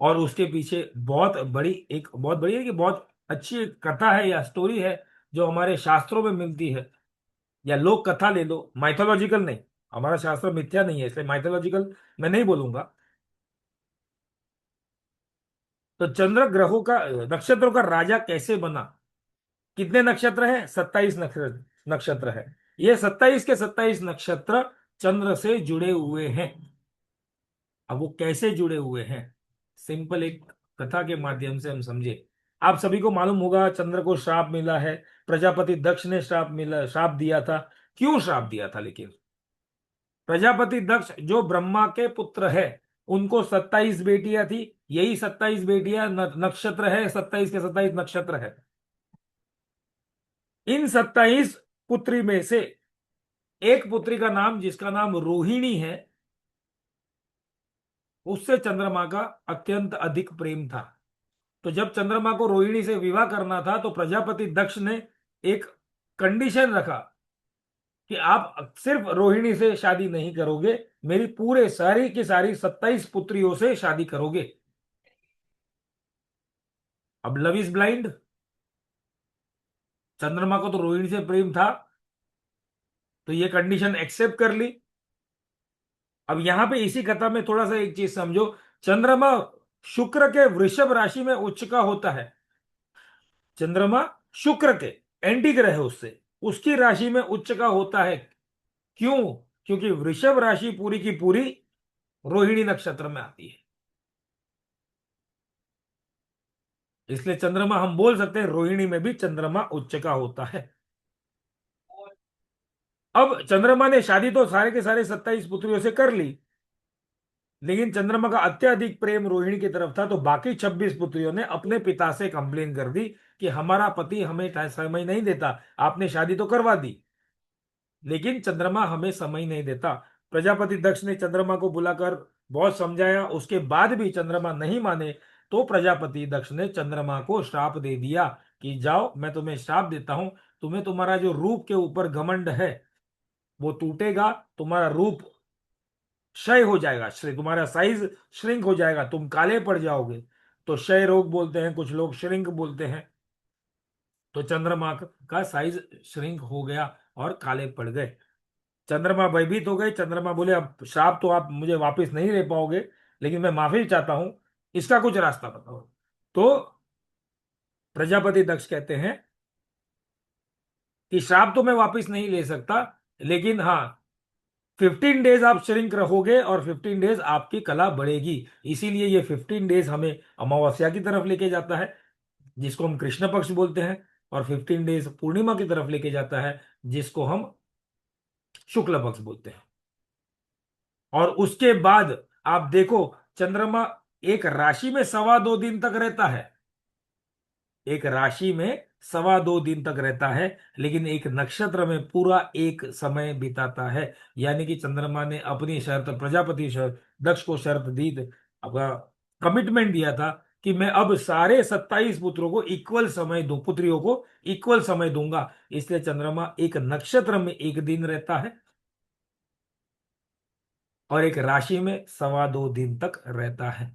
और उसके पीछे बहुत बड़ी है कि बहुत अच्छी एक कथा है या स्टोरी है, जो हमारे शास्त्रों में मिलती है, या लोक कथा ले लो, माइथोलॉजिकल नहीं। हमारा शास्त्र मिथ्या नहीं है, इसलिए माइथोलॉजिकल मैं नहीं बोलूंगा। तो चंद्र ग्रहों का, नक्षत्रों का राजा कैसे बना? कितने नक्षत्र हैं? 27 नक्षत्र नक्षत्र है। ये 27 के 27 नक्षत्र चंद्र से जुड़े हुए हैं। अब वो कैसे जुड़े हुए हैं, सिंपल एक कथा के माध्यम से हम समझे। आप सभी को मालूम होगा चंद्र को श्राप मिला है, प्रजापति दक्ष ने श्राप दिया था। क्यों श्राप दिया था? लेकिन प्रजापति दक्ष जो ब्रह्मा के पुत्र है, उनको 27 बेटियां थी। यही 27 बेटियां नक्षत्र है, 27 के 27 नक्षत्र है। इन 27 पुत्री में से एक पुत्री का नाम, जिसका नाम रोहिणी है, उससे चंद्रमा का अत्यंत अधिक प्रेम था। तो जब चंद्रमा को रोहिणी से विवाह करना था, तो प्रजापति दक्ष ने एक कंडीशन रखा कि आप सिर्फ रोहिणी से शादी नहीं करोगे, मेरी पूरे सारी की सारी 27 पुत्रियों से शादी करोगे। अब लव इज ब्लाइंड, चंद्रमा को तो रोहिणी से प्रेम था, तो ये कंडीशन एक्सेप्ट कर ली। अब यहां पे इसी कथा में थोड़ा सा एक चीज समझो। चंद्रमा शुक्र के वृषभ राशि में उच्च का होता है। चंद्रमा शुक्र के एंटी ग्रह है उससे, उसकी राशि में उच्च का होता है। क्यों? क्योंकि वृषभ राशि पूरी की पूरी रोहिणी नक्षत्र में आती है, इसलिए चंद्रमा हम बोल सकते हैं रोहिणी में भी चंद्रमा उच्च का होता है। अब चंद्रमा ने शादी तो सारे के सारे 27 पुत्रियों से कर ली, लेकिन चंद्रमा का अत्यधिक प्रेम रोहिणी की तरफ था, तो बाकी 26 पुत्रियों ने अपने पिता से कंप्लेन कर दी कि हमारा पति हमें समय नहीं देता। आपने शादी तो करवा दी, लेकिन चंद्रमा हमें समय नहीं देता। प्रजापति दक्ष ने चंद्रमा को बुलाकर बहुत समझाया, उसके बाद भी चंद्रमा नहीं माने, तो प्रजापति दक्ष ने चंद्रमा को श्राप दे दिया कि जाओ, मैं तुम्हें श्राप देता हूं, तुम्हें तुम्हारा जो रूप के ऊपर घमंड है, वो टूटेगा, तुम्हारा रूप क्षय हो जाएगा, तुम्हारा साइज श्रिंक हो जाएगा, तुम काले पड़ जाओगे। तो क्षय रोग बोलते हैं, कुछ लोग श्रिंक बोलते हैं। तो चंद्रमा का साइज श्रिंक हो गया और काले पड़ गए। चंद्रमा भयभीत हो गए, चंद्रमा बोले अब श्राप तो आप मुझे वापस नहीं दे पाओगे, लेकिन मैं माफी चाहता हूं, इसका कुछ रास्ता बताओ। तो प्रजापति दक्ष कहते हैं कि श्राप तो मैं वापस नहीं ले सकता, लेकिन हाँ 15 डेज आप श्रिंक रहोगे और 15 डेज आपकी कला बढ़ेगी। इसीलिए ये 15 डेज हमें अमावस्या की तरफ लेके जाता है, जिसको हम कृष्ण पक्ष बोलते हैं, और 15 डेज पूर्णिमा की तरफ लेके जाता है, जिसको हम शुक्ल पक्ष बोलते हैं। और उसके बाद आप देखो, चंद्रमा एक राशि में 2.25 दिन तक रहता है, एक राशि में 2.25 दिन तक रहता है, लेकिन एक नक्षत्र में पूरा एक समय बिताता है। यानी कि चंद्रमा ने अपनी शर्त, प्रजापति शर्त, दक्ष को शर्त दी, अपना कमिटमेंट दिया था कि मैं अब सारे 27 पुत्रों को इक्वल समय दूं, पुत्रियों को इक्वल समय दूंगा। इसलिए चंद्रमा एक नक्षत्र में एक दिन रहता है और एक राशि में 2.25 दिन तक रहता है।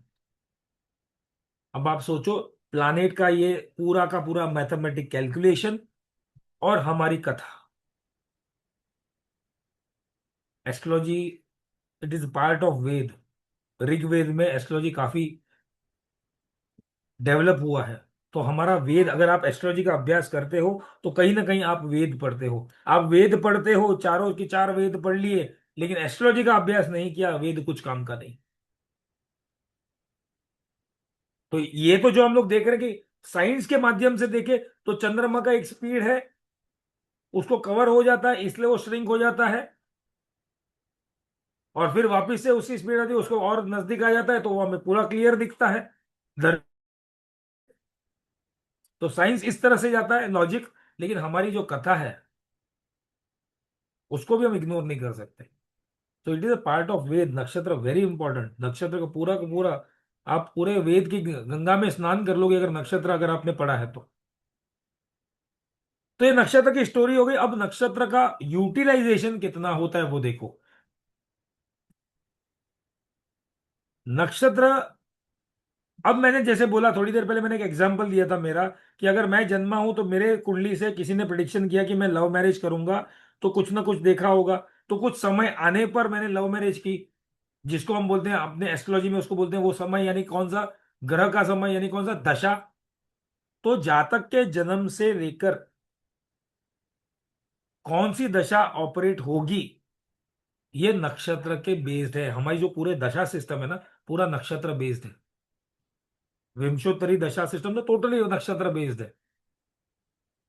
अब आप सोचो, प्लानेट का ये पूरा का पूरा मैथमेटिक कैलकुलेशन और हमारी कथा, astrology, it is part of Veda. Rigveda में एस्ट्रोलॉजी काफी डेवलप हुआ है। तो हमारा वेद, अगर आप एस्ट्रोलॉजी का अभ्यास करते हो तो कहीं ना कहीं आप वेद पढ़ते हो। आप वेद पढ़ते हो, चारों की चार वेद पढ़ लिए, लेकिन एस्ट्रोलॉजी का अभ्यास नहीं किया, वेद कुछ काम का नहीं। तो ये तो जो हम लोग देख रहे हैं कि साइंस के माध्यम से देखे, तो चंद्रमा का एक स्पीड है, उसको कवर हो जाता है, इसलिए वो श्रिंक हो जाता है, और फिर वापस से उसी स्पीड आती है, उसको और नजदीक आ जाता है, तो वो हमें पूरा क्लियर दिखता है। तो साइंस इस तरह से जाता है, लॉजिक। लेकिन हमारी जो कथा है उसको भी हम इग्नोर नहीं कर सकते। तो it is a part of Veda. Nakshatra very important, नक्षत्र का पूरा आप पूरे वेद की गंगा में स्नान कर लोगे, अगर नक्षत्र अगर आपने पढ़ा है तो। तो ये नक्षत्र की स्टोरी हो गई। अब नक्षत्र का यूटिलाइजेशन कितना होता है वो देखो। नक्षत्र, अब मैंने जैसे बोला थोड़ी देर पहले, मैंने एक एग्जांपल दिया था मेरा, कि अगर मैं जन्मा हूं तो मेरे कुंडली से किसी ने प्रिडिक्शन किया कि मैं लव मैरिज करूंगा, तो कुछ ना कुछ देखा होगा। तो कुछ समय आने पर मैंने लव मैरिज की, जिसको हम बोलते हैं अपने एस्ट्रोलॉजी में, उसको बोलते हैं वो समय, यानी कौन सा ग्रह का समय, यानी कौन सा दशा। तो जातक के जन्म से लेकर कौन सी दशा ऑपरेट होगी, ये नक्षत्र के बेस्ड है। हमारी जो पूरे दशा सिस्टम है ना, पूरा नक्षत्र बेस्ड है। विंशोत्तरी दशा सिस्टम तो टोटली नक्षत्र बेस्ड है।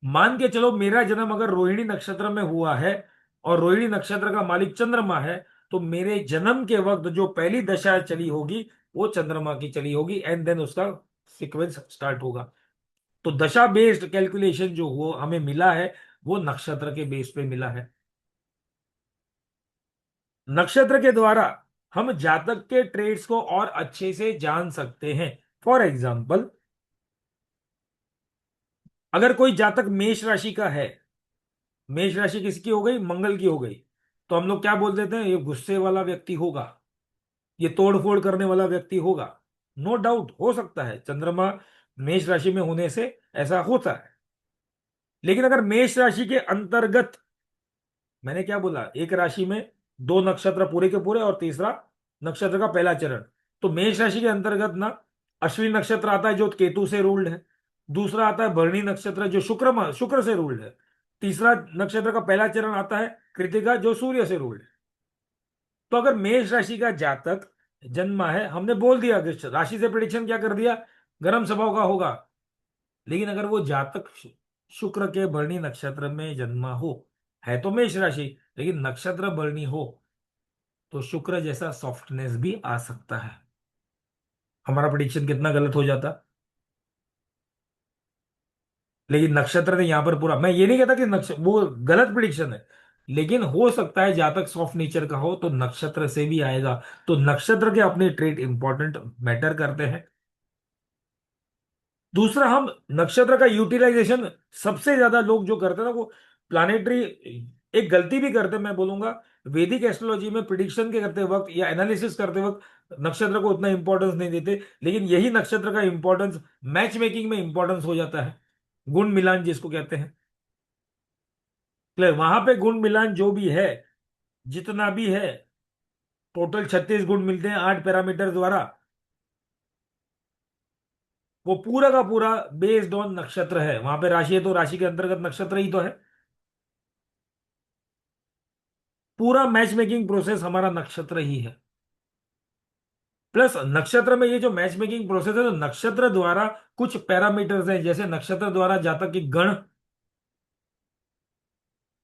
मान के चलो मेरा जन्म अगर रोहिणी नक्षत्र में हुआ है, और रोहिणी नक्षत्र का मालिक चंद्रमा है, तो मेरे जन्म के वक्त जो पहली दशा चली होगी वो चंद्रमा की चली होगी, एंड देन उसका सीक्वेंस स्टार्ट होगा। तो दशा बेस्ड कैलकुलेशन जो वो हमें मिला है, वो नक्षत्र के बेस पे मिला है। नक्षत्र के द्वारा हम जातक के ट्रेड्स को और अच्छे से जान सकते हैं। फॉर एग्जाम्पल, अगर कोई जातक मेष राशि का है, मेष राशि किसकी हो गई, मंगल की हो गई, तो हम लोग क्या बोल देते हैं, ये गुस्से वाला व्यक्ति होगा, ये तोड़ फोड़ करने वाला व्यक्ति होगा। नो डाउट हो सकता है, चंद्रमा मेष राशि में होने से ऐसा होता है। लेकिन अगर मेष राशि के अंतर्गत, मैंने क्या बोला, एक राशि में दो नक्षत्र पूरे के पूरे और तीसरा नक्षत्र का पहला चरण, तो मेष राशि के अंतर्गत ना अश्विनी नक्षत्र आता है जो केतु से रूल्ड है, दूसरा आता है भरणी नक्षत्र जो शुक्र से रूल्ड है, तीसरा नक्षत्र का पहला चरण आता है कृतिका जो सूर्य से रूल्ड है। तो अगर मेष राशि का जातक जन्मा है, हमने बोल दिया कि राशि से प्रिडिक्शन क्या कर दिया, गर्म स्वभाव का होगा। लेकिन अगर वो जातक शुक्र के भरणी नक्षत्र में जन्मा हो, है तो मेष राशि, लेकिन नक्षत्र भरणी हो, तो शुक्र जैसा सॉफ्टनेस भी आ सकता है। हमारा प्रिडिक्शन कितना गलत हो जाता। लेकिन नक्षत्र ने यहां पर पूरा, मैं ये नहीं कहता कि वो गलत प्रिडिक्शन है, लेकिन हो सकता है जातक सॉफ्ट नेचर का हो तो नक्षत्र से भी आएगा। तो नक्षत्र के अपने ट्रेट इंपॉर्टेंट मैटर करते हैं। दूसरा, हम नक्षत्र का यूटिलाइजेशन सबसे ज्यादा लोग जो करते हैं ना, वो प्लानेटरी एक गलती भी करते, मैं बोलूंगा, वैदिक एस्ट्रोलॉजी में प्रिडिक्शन के करते वक्त या एनालिसिस करते वक्त नक्षत्र को उतना इंपॉर्टेंस नहीं देते, लेकिन यही नक्षत्र का इंपॉर्टेंस मैच मेकिंग में इंपॉर्टेंस हो जाता है, गुण मिलान जिसको कहते हैं। क्लियर? वहां पे गुण मिलान जो भी है, जितना भी है, टोटल 36 गुण मिलते हैं 8 पैरामीटर द्वारा, वो पूरा का पूरा बेस्ड ऑन नक्षत्र है। वहां पे राशि है तो राशि के अंतर्गत नक्षत्र ही तो है। पूरा मैच मेकिंग प्रोसेस हमारा नक्षत्र ही है। प्लस नक्षत्र में ये जो मैच मेकिंग प्रोसेस है, तो नक्षत्र द्वारा कुछ पैरामीटर्स हैं, जैसे नक्षत्र द्वारा जातक की गण,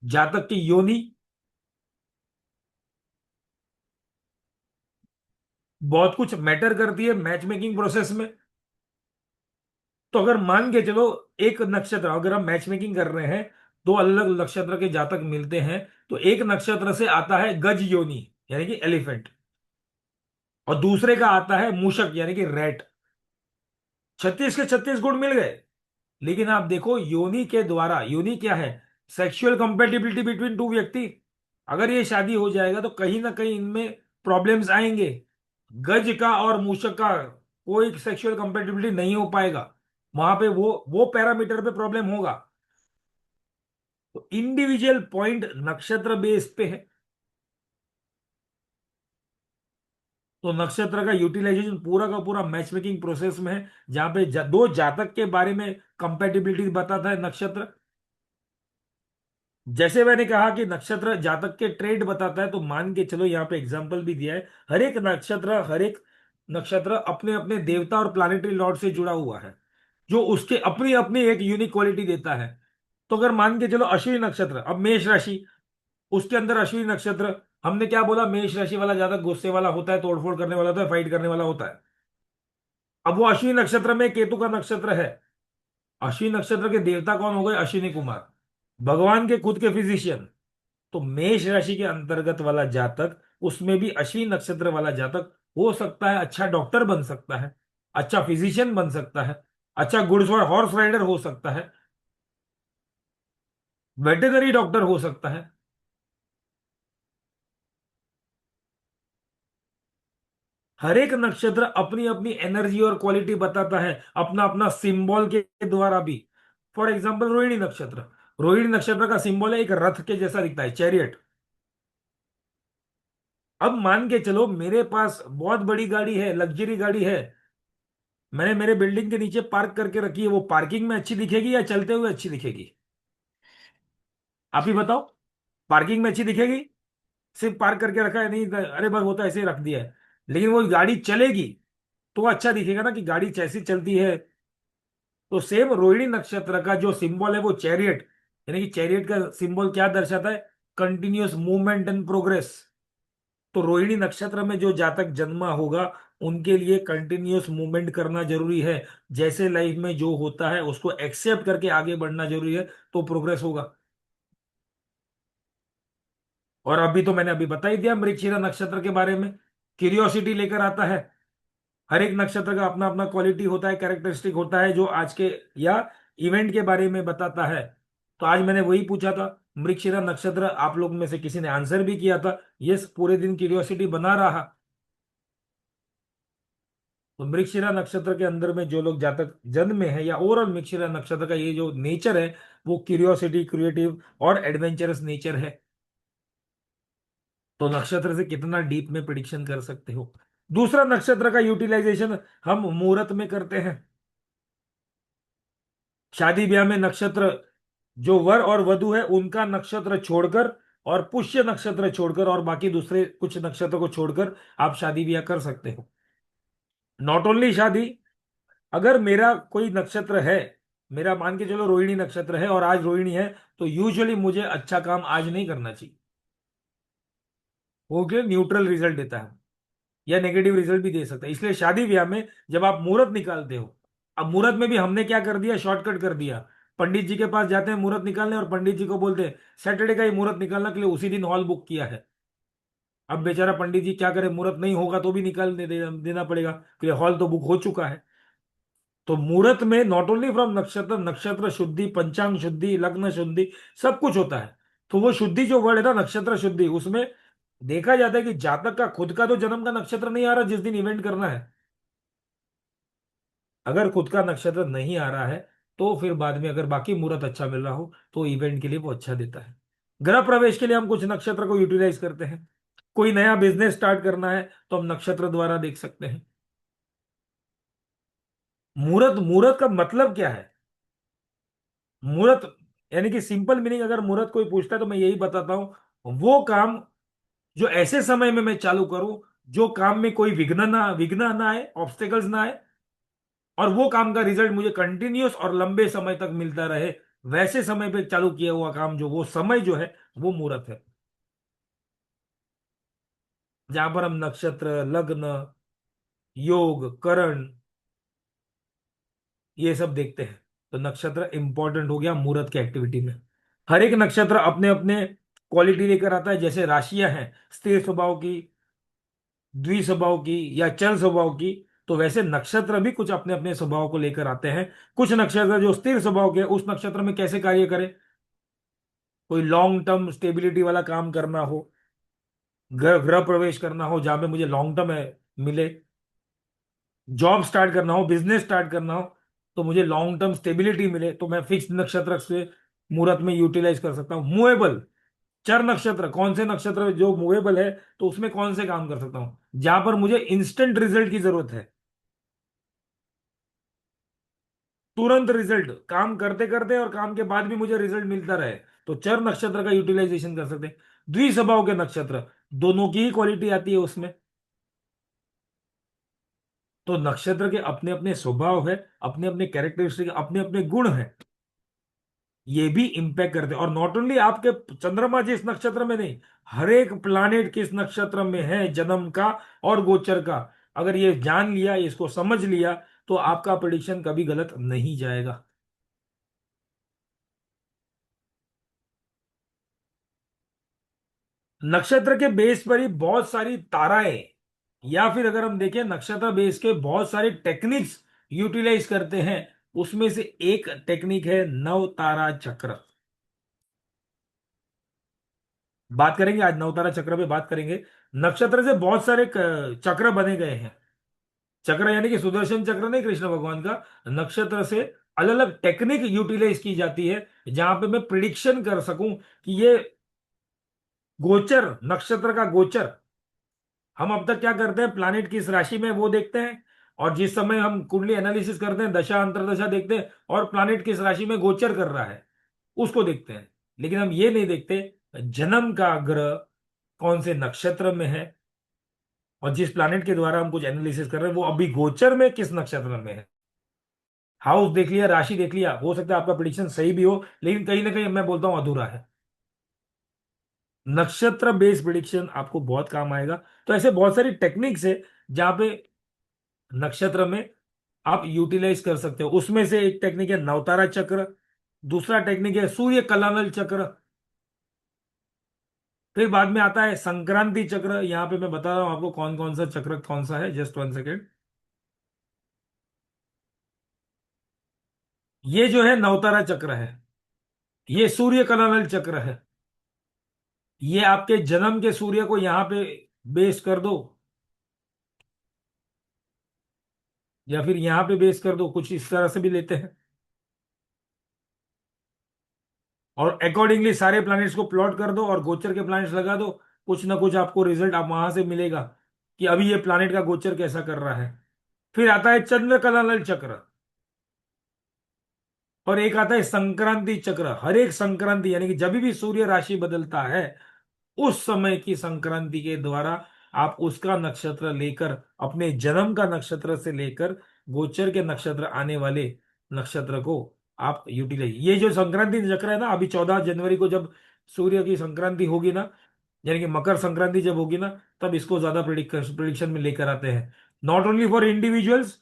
जातक की योनि, बहुत कुछ मैटर करती है मैच मेकिंग प्रोसेस में। तो अगर मान के चलो एक नक्षत्र, अगर हम मैच मेकिंग कर रहे हैं, दो अलग अलग नक्षत्र के जातक मिलते हैं, तो एक नक्षत्र से आता है गज योनि यानी कि एलिफेंट, और दूसरे का आता है मूषक यानी कि रैट। 36 के 36 गुण मिल गए। लेकिन आप देखो योनि के द्वारा, योनि क्या है? सेक्सुअल कंपेटिबिलिटी बिटवीन टू व्यक्ति। अगर ये शादी हो जाएगा तो कहीं ना कहीं इनमें प्रॉब्लम्स आएंगे। गज का और मूषक का कोई सेक्सुअल कंपेटिबिलिटी नहीं हो पाएगा, वहां पे वो पैरामीटर पे प्रॉब्लम होगा। तो इंडिविजुअल पॉइंट नक्षत्र बेस पे है। तो नक्षत्र का यूटिलाइजेशन पूरा का पूरा मैच मेकिंग प्रोसेस में है, जहां पे दो जातक के बारे में कंपेटिबिलिटी बताता है नक्षत्र। जैसे मैंने कहा कि नक्षत्र जातक के ट्रेड बताता है, तो मान के चलो यहाँ पे एग्जांपल भी दिया है, हर एक नक्षत्र अपने अपने देवता और प्लानिटरी लॉर्ड से जुड़ा हुआ है, जो उसके अपनी अपनी एक यूनिक क्वालिटी देता है। तो अगर मान के चलो अश्विनी नक्षत्र, अब मेष राशि, उसके अंदर अश्विनी नक्षत्र, हमने क्या बोला? मेष राशि वाला जातक गुस्से वाला होता है, तोड़फोड़ करने वाला होता है, फाइट करने वाला होता है। अब वो अश्विनी नक्षत्र में केतु का नक्षत्र है। अश्विनी नक्षत्र के देवता कौन हो गए? अश्विनी कुमार, भगवान के खुद के फिजिशियन। तो मेष राशि के अंतर्गत वाला जातक, उसमें भी अश्विनी नक्षत्र वाला जातक हो सकता है अच्छा डॉक्टर बन सकता है, अच्छा फिजिशियन बन सकता है, अच्छा घुड़सवार हॉर्स राइडर हो सकता है, वेटरनरी डॉक्टर हो सकता है। हर एक नक्षत्र अपनी अपनी एनर्जी और क्वालिटी बताता है, अपना अपना सिंबल के द्वारा भी। फॉर एग्जाम्पल रोहिणी नक्षत्र, रोहिणी नक्षत्र का सिंबल है एक रथ के जैसा दिखता है, चैरियट। अब मान के चलो मेरे पास बहुत बड़ी गाड़ी है, लग्जरी गाड़ी है, मैंने मेरे बिल्डिंग के नीचे पार्क करके रखी है, वो पार्किंग में अच्छी दिखेगी या चलते हुए अच्छी दिखेगी? आप ही बताओ। पार्किंग में अच्छी दिखेगी? सिर्फ पार्क करके रखा है, नहीं अरे बस वो तो ऐसे ही रख दिया है। लेकिन वो गाड़ी चलेगी तो अच्छा दिखेगा ना, कि गाड़ी कैसी चलती है। तो सेम रोहिणी नक्षत्र का जो सिंबल है वो चैरियट, यानी कि चैरियट का सिंबल क्या दर्शाता है? Continuous movement and progress. तो रोहिणी नक्षत्र में जो जातक जन्मा होगा, उनके लिए कंटिन्यूअस मूवमेंट करना जरूरी है। जैसे लाइफ में जो होता है उसको एक्सेप्ट करके आगे बढ़ना जरूरी है, तो प्रोग्रेस होगा। और अभी तो मैंने अभी बता ही दिया मृगशिरा नक्षत्र के बारे में, क्यूरियोसिटी लेकर आता है। हर एक नक्षत्र का अपना अपना क्वालिटी होता है, कैरेक्टरिस्टिक होता है, जो आज के या इवेंट के बारे में बताता है। तो आज मैंने वही पूछा था, मृगशिरा नक्षत्र, आप लोग में से किसी ने आंसर भी किया था। यस, पूरे दिन क्यूरियोसिटी बना रहा। तो मृगशिरा नक्षत्र के अंदर में जो लोग जातक जन्म में है, या ओवरऑल मृगशिरा नक्षत्र का ये जो नेचर है, वो क्यूरियोसिटी, क्रिएटिव और एडवेंचरस नेचर है। तो नक्षत्र से कितना डीप में प्रिडिक्शन कर सकते हो। दूसरा नक्षत्र का यूटिलाइजेशन हम मुहूर्त में करते हैं। शादी ब्याह में नक्षत्र, जो वर और वधु है उनका नक्षत्र छोड़कर, और पुष्य नक्षत्र छोड़कर, और बाकी दूसरे कुछ नक्षत्र को छोड़कर आप शादी ब्याह कर सकते हो। नॉट ओनली शादी, अगर मेरा कोई नक्षत्र है, मेरा मान के चलो रोहिणी नक्षत्र है और आज रोहिणी है, तो यूजुअली मुझे अच्छा काम आज नहीं करना चाहिए। वो क्या न्यूट्रल रिजल्ट देता है, या नेगेटिव रिजल्ट भी दे सकता है। इसलिए शादी ब्याह में जब आप मुहूर्त निकालते हो, अब मुहूर्त में भी हमने क्या कर दिया? शॉर्टकट कर दिया। पंडित जी के पास जाते हैं मुहूर्त निकालने, और पंडित जी को बोलते हैं सैटरडे का ही मुहूर्त निकालना, के लिए उसी दिन हॉल बुक किया है। अब बेचारा पंडित जी क्या करे, मुहूर्त नहीं होगा तो भी देना पड़ेगा, क्योंकि हॉल तो बुक हो चुका है। तो मुहूर्त में नॉट ओनली फ्रॉम नक्षत्र, नक्षत्र शुद्धि, पंचांग शुद्धि, लग्न शुद्धि, सब कुछ होता है। तो वो शुद्धि जो वर्ड है ना, नक्षत्र शुद्धि, उसमें देखा जाता है कि जातक का खुद का तो जन्म का नक्षत्र नहीं आ रहा जिस दिन इवेंट करना है। अगर खुद का नक्षत्र नहीं आ रहा है तो फिर बाद में अगर बाकी मुहूर्त अच्छा मिल रहा हो तो इवेंट के लिए वो अच्छा देता है। गृह प्रवेश के लिए हम कुछ नक्षत्र को यूटिलाइज करते हैं। कोई नया बिजनेस स्टार्ट करना है तो हम नक्षत्र द्वारा देख सकते हैं। मुहूर्त, मुहूर्त का मतलब क्या है? मुहूर्त यानी कि सिंपल मीनिंग, अगर मुहूर्त कोई पूछता है तो मैं यही बताता हूं, वो काम जो ऐसे समय में मैं चालू करूं जो काम में कोई विघ्न ना आए, ऑब्स्टेकल्स ना आए, और वो काम का रिजल्ट मुझे कंटिन्यूअस और लंबे समय तक मिलता रहे, वैसे समय पे चालू किया हुआ काम, जो वो समय जो है वो मुहूर्त है। जहां पर हम नक्षत्र, लग्न, योग, करण, ये सब देखते हैं। तो नक्षत्र इंपॉर्टेंट हो गया मुहूर्त की एक्टिविटी में। हर एक नक्षत्र अपने अपने क्वालिटी लेकर आता है। जैसे राशियां हैं स्थिर स्वभाव की, द्विस्वभाव की या चल स्वभाव की, तो वैसे नक्षत्र भी कुछ अपने अपने स्वभाव को लेकर आते हैं। कुछ नक्षत्र जो स्थिर स्वभाव के, उस नक्षत्र में कैसे कार्य करें? कोई लॉन्ग टर्म स्टेबिलिटी वाला काम करना हो, गृह गृह प्रवेश करना हो जहां पे मुझे लॉन्ग टर्म है मिले, जॉब स्टार्ट करना हो, बिजनेस स्टार्ट करना हो तो मुझे लॉन्ग टर्म स्टेबिलिटी मिले, तो मैं फिक्स नक्षत्र से मुहूर्त में यूटिलाइज कर सकता हूँ। मूवेबल चर नक्षत्र, कौन से नक्षत्र जो मूवेबल है तो उसमें कौन से काम कर सकता हूं जहां पर मुझे इंस्टेंट रिजल्ट की जरूरत है, तुरंत रिजल्ट, काम करते करते और काम के बाद भी मुझे रिजल्ट मिलता रहे, तो चर नक्षत्र का यूटिलाइजेशन कर सकते हैं। द्विस्वभाव के नक्षत्र, दोनों की ही क्वालिटी आती है उसमें। तो नक्षत्र के अपने अपने स्वभाव है, अपने अपने कैरेक्टरिस्टिक, अपने अपने गुण है, ये भी इंपैक्ट करते हैं। और नॉट ओनली आपके चंद्रमा जिस नक्षत्र में नहीं, हर एक प्लानेट किस नक्षत्र में है जन्म का और गोचर का, अगर ये जान लिया, इसको समझ लिया, तो आपका प्रिडिक्शन कभी गलत नहीं जाएगा। नक्षत्र के बेस पर ही बहुत सारी ताराएं, या फिर अगर हम देखें नक्षत्र बेस के बहुत सारे टेक्निक्स यूटिलाइज करते हैं। उसमें से एक टेक्निक है नव तारा चक्र। बात करेंगे आज नवतारा चक्र पे, बात करेंगे। नक्षत्र से बहुत सारे चक्र बने गए हैं। चक्र यानी कि सुदर्शन चक्र नहीं कृष्ण भगवान का, नक्षत्र से अलग अलग टेक्निक यूटिलाइज की जाती है जहां पे मैं प्रिडिक्शन कर सकूं कि ये गोचर, नक्षत्र का गोचर, हम अब तक क्या करते हैं, प्लैनेट किस राशि में वो देखते हैं, और जिस समय हम कुंडली एनालिसिस करते हैं दशा अंतरदशा देखते हैं, और प्लैनेट किस राशि में गोचर कर रहा है उसको देखते हैं। लेकिन हम ये नहीं देखते जन्म का ग्रह कौन से नक्षत्र में है, और जिस प्लैनेट के द्वारा हम कुछ एनालिसिस कर रहे हैं वो अभी गोचर में किस नक्षत्र में है। हाउस देख लिया, राशि देख लिया, हो सकता है आपका प्रिडिक्शन सही भी हो, लेकिन कहीं ना कहीं मैं बोलता हूं अधूरा है। नक्षत्र बेस्ड प्रिडिक्शन आपको बहुत काम आएगा। तो ऐसे बहुत सारी टेक्निक्स है जहां पे नक्षत्र में आप यूटिलाइज कर सकते हो। उसमें से एक टेक्निक है नवतारा चक्र, दूसरा टेक्निक है सूर्य कलानल चक्र, फिर बाद में आता है संक्रांति चक्र। यहां पे मैं बता रहा हूं आपको कौन कौन सा चक्र कौन सा है, जस्ट वन सेकेंड। ये जो है नवतारा चक्र है, ये सूर्य कलानल चक्र है। ये आपके जन्म के सूर्य को यहां पे बेस कर दो, या फिर यहां पे बेस कर दो, कुछ इस तरह से भी लेते हैं, और अकॉर्डिंगली सारे प्लैनेट्स को प्लॉट कर दो और गोचर के प्लैनेट्स लगा दो। कुछ ना कुछ आपको रिजल्ट आप वहां से मिलेगा कि अभी ये प्लैनेट का गोचर कैसा कर रहा है। फिर आता है चंद्र कलानल चक्र, और एक आता है संक्रांति चक्र। हर एक संक्रांति यानी कि जब भी सूर्य राशि बदलता है उस समय की संक्रांति के द्वारा आप उसका नक्षत्र लेकर, अपने जन्म का नक्षत्र से लेकर गोचर के नक्षत्र आने वाले नक्षत्र को आप यूटिलाइज, ये जो संक्रांति चक्र है ना, अभी 14 जनवरी को जब सूर्य की संक्रांति होगी ना, यानी कि मकर संक्रांति जब होगी ना, तब इसको ज्यादा प्रिडिक्शन में लेकर आते हैं। Not only for individuals,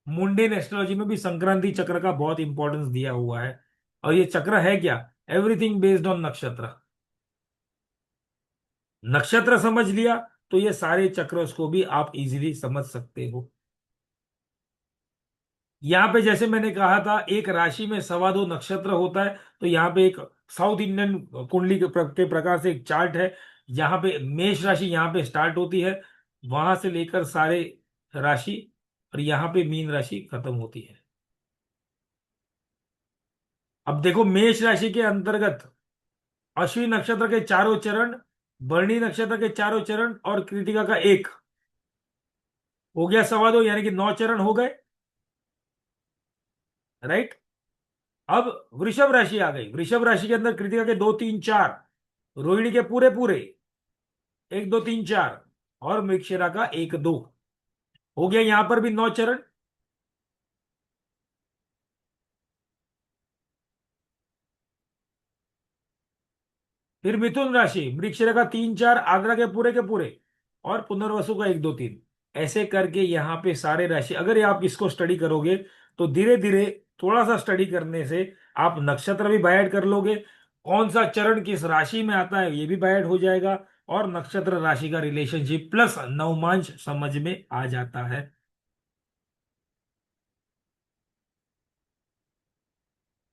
mundane astrology में भी संक्रांति चक्र का बहुत इंपॉर्टेंस दिया हुआ है। और ये चक्र है क्या? एवरीथिंग बेस्ड ऑन नक्षत्र। नक्षत्र समझ लिया तो ये सारे चक्र को भी आप इजीली समझ सकते हो। यहां पे जैसे मैंने कहा था एक राशि में 2.25 नक्षत्र होता है, तो यहाँ पे एक साउथ इंडियन कुंडली के प्रकार से एक चार्ट है। यहाँ पे मेष राशि यहाँ पे स्टार्ट होती है, वहां से लेकर सारे राशि, और यहाँ पे मीन राशि खत्म होती है। अब देखो, मेष राशि के अंतर्गत अश्विनी नक्षत्र के चारों चरण, भरणी नक्षत्र के चारों चरण और कृतिका का एक, हो गया 2.25, यानी कि 9 चरण हो गए, राइट। अब वृषभ राशि आ गई। वृषभ राशि के अंदर कृतिका के 2 3 4, रोहिणी के पूरे पूरे 1 2 3 4, और मृगशिरा का 1 2, हो गया यहां पर भी 9 चरण। फिर मिथुन राशि, मृगशिरा का 3 4, आद्रा के पूरे, और पुनर्वसु का 1 2 3। ऐसे करके यहाँ पे सारे राशि, अगर ये आप इसको स्टडी करोगे तो धीरे धीरे, थोड़ा सा स्टडी करने से आप नक्षत्र भी बाय ऐड कर लोगे, कौन सा चरण किस राशि में आता है ये भी बाय ऐड हो जाएगा, और नक्षत्र राशि का रिलेशनशिप प्लस नवमांश समझ में आ जाता है।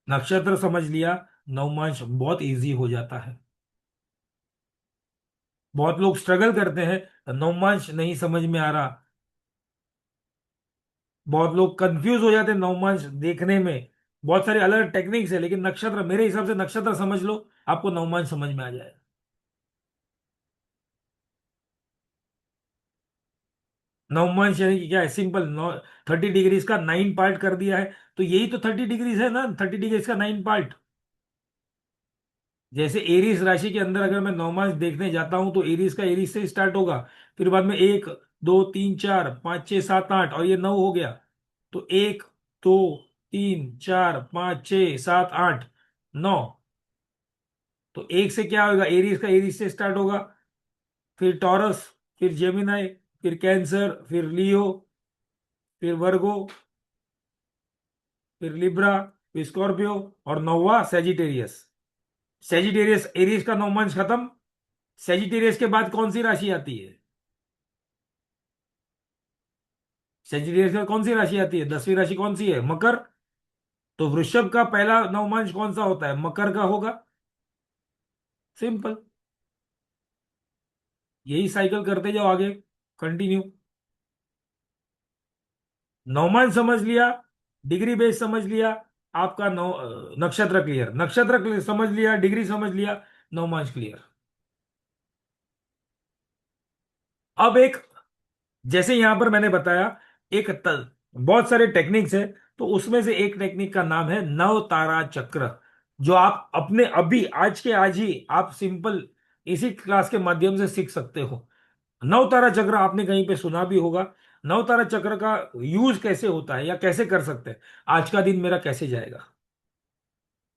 नक्षत्र समझ लिया, नवमांश बहुत इजी हो जाता है। बहुत लोग स्ट्रगल करते हैं, नवमांश नहीं समझ में आ रहा, बहुत लोग कंफ्यूज हो जाते हैं नवमांश देखने में। बहुत सारे अलग टेक्निक्स है, लेकिन नक्षत्र, मेरे हिसाब से नक्षत्र समझ लो, आपको नवमांश समझ में आ जाएगा। नवमांश यानी कि क्या है, सिंपल, 30 डिग्रीज का 9 पार्ट कर दिया है, तो यही तो 30 डिग्रीज है ना, 30 डिग्रीज का 9 पार्ट। जैसे एरीज राशि के अंदर अगर मैं नवमांश देखने जाता हूं तो एरीज का एरीज से स्टार्ट होगा, फिर बाद में 1 2 3 4 5 6 7 8, और ये 9 हो गया। तो 1 2 3 4 5 6 7 8 9, तो एक से क्या होगा, एरीज का एरीज से स्टार्ट होगा, फिर टॉरस, फिर जेमिनाई, फिर कैंसर, फिर लियो, फिर वर्गो, फिर लिब्रा, फिर स्कॉर्पियो, और नौवा सेजिटेरियस। सेजिटेरियस एरीज का नौमांश खत्म। सेजिटेरियस के बाद कौन सी राशि आती है? सेजिटेरियस के बाद कौन सी राशि आती है? 10वीं राशि कौन सी है? मकर। तो वृषभ का पहला नवमांश कौन सा होता है? मकर का होगा। सिंपल, यही साइकिल करते जाओ आगे, कंटिन्यू। नवमांश समझ लिया, डिग्री बेस समझ लिया, आपका नक्षत्र क्लियर, नक्षत्र क्लियर समझ लिया, डिग्री समझ लिया, नवमांश क्लियर। अब एक, जैसे यहां पर मैंने बताया, बहुत सारे टेक्निक्स है, तो उसमें से एक टेक्निक का नाम है नव तारा चक्र, जो आप अपने अभी आज के आज ही आप सिंपल इसी क्लास के माध्यम से सीख सकते हो। नव तारा चक्र आपने कहीं पे सुना भी होगा। नव तारा चक्र का यूज कैसे होता है या कैसे कर सकते हैं, आज का दिन मेरा कैसे जाएगा,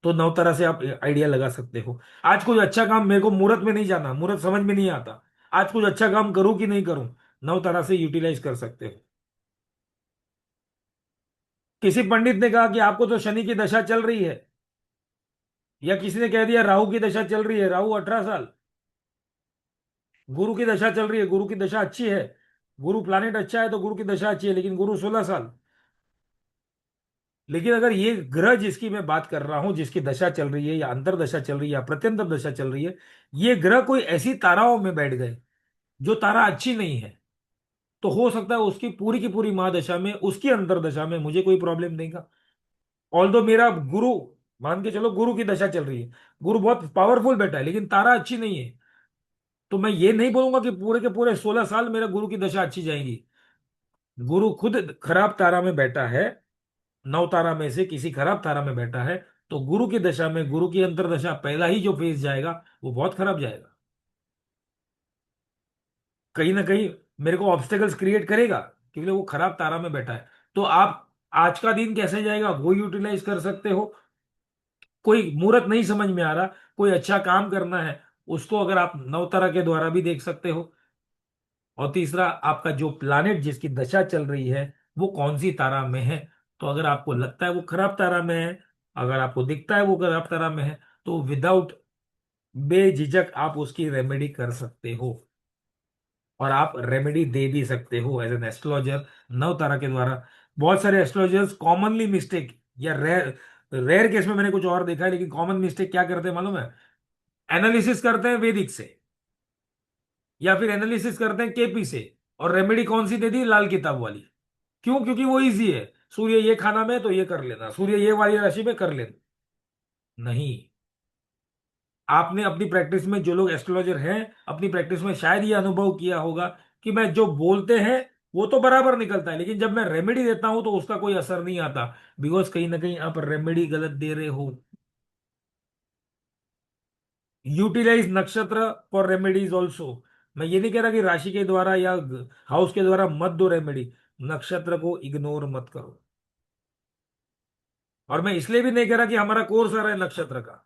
तो नव तारा से आप आइडिया लगा सकते हो। आज कोई अच्छा काम, मेरे को मुहूर्त में नहीं जाना, मुहूर्त समझ में नहीं आता, आज कुछ अच्छा काम करूं कि नहीं करूं, नव तारा से यूटिलाइज कर सकते हो। किसी पंडित ने कहा कि आपको तो शनि की दशा चल रही है, या किसी ने कह दिया राहु की दशा चल रही है, राहु 18 साल, गुरु की दशा चल रही है, गुरु की दशा अच्छी है, गुरु प्लानिट अच्छा है तो गुरु की दशा अच्छी है, लेकिन गुरु 16 साल। लेकिन अगर ये ग्रह जिसकी मैं बात कर रहा हूं, जिसकी दशा चल रही है या अंतर दशा चल रही है या प्रत्यंतर दशा चल रही है, ये ग्रह कोई ऐसी ताराओं में बैठ गए जो तारा अच्छी नहीं है, तो हो सकता है उसकी पूरी की पूरी महादशा में, उसकी अंतर दशा में मुझे कोई प्रॉब्लम नहीं का। ऑल दो मेरा गुरु, मान के चलो गुरु की दशा चल रही है, गुरु बहुत पावरफुल बैठा है, लेकिन तारा अच्छी नहीं है, तो मैं ये नहीं बोलूंगा कि पूरे के पूरे 16 साल मेरा गुरु की दशा अच्छी जाएगी। गुरु खुद खराब तारा में बैठा है, 9 तारा में से किसी खराब तारा में बैठा है, तो गुरु की दशा में, गुरु की अंतरदशा पहला ही जो फेज जाएगा वो बहुत खराब जाएगा, कहीं ना कहीं मेरे को ऑब्स्टेकल्स क्रिएट करेगा, क्योंकि वो खराब तारा में बैठा है। तो आप आज का दिन कैसे जाएगा वो यूटिलाइज कर सकते हो। कोई मुहूर्त नहीं समझ में आ रहा, कोई अच्छा काम करना है, उसको अगर आप नवतारा के द्वारा भी देख सकते हो। और तीसरा, आपका जो प्लानेट जिसकी दशा चल रही है वो कौन सी तारा में है, तो अगर आपको लगता है वो खराब तारा में है, अगर आपको दिखता है वो खराब तारा में है, तो विदाउट, बेझिझक आप उसकी रेमेडी कर सकते हो, और आप रेमेडी दे भी सकते हो एज एन एस्ट्रोलॉजर नव तारा के द्वारा। बहुत सारे एस्ट्रोलॉजर्स कॉमनली मिस्टेक या रेयर केस में मैंने कुछ और देखा है, लेकिन कॉमन मिस्टेक क्या करते हैं मालूम है? एनालिसिस करते हैं वैदिक से, या फिर एनालिसिस करते हैं केपी से, और रेमेडी कौन सी दे दी? लाल किताब वाली। क्यों? क्योंकि वो इजी है। सूर्य ये खाना में है तो ये कर लेना, सूर्य ये वाली राशि में कर लेना। नहीं, आपने अपनी प्रैक्टिस में, जो लोग एस्ट्रोलॉजर हैं, अपनी प्रैक्टिस में शायद ये अनुभव किया होगा कि मैं जो बोलते हैं वो तो बराबर निकलता है, लेकिन जब मैं रेमेडी देता हूं तो उसका कोई असर नहीं आता, बिकॉज कहीं ना कहीं आप रेमेडी गलत दे रहे हो। यूटिलाइज नक्षत्र फॉर रेमेडीज ऑल्सो। मैं ये नहीं कह रहा कि राशि के द्वारा या हाउस के द्वारा मत दो रेमेडी, नक्षत्र को इग्नोर मत करो। और मैं इसलिए भी नहीं कह रहा कि हमारा कोर्स आ रहा है नक्षत्र का।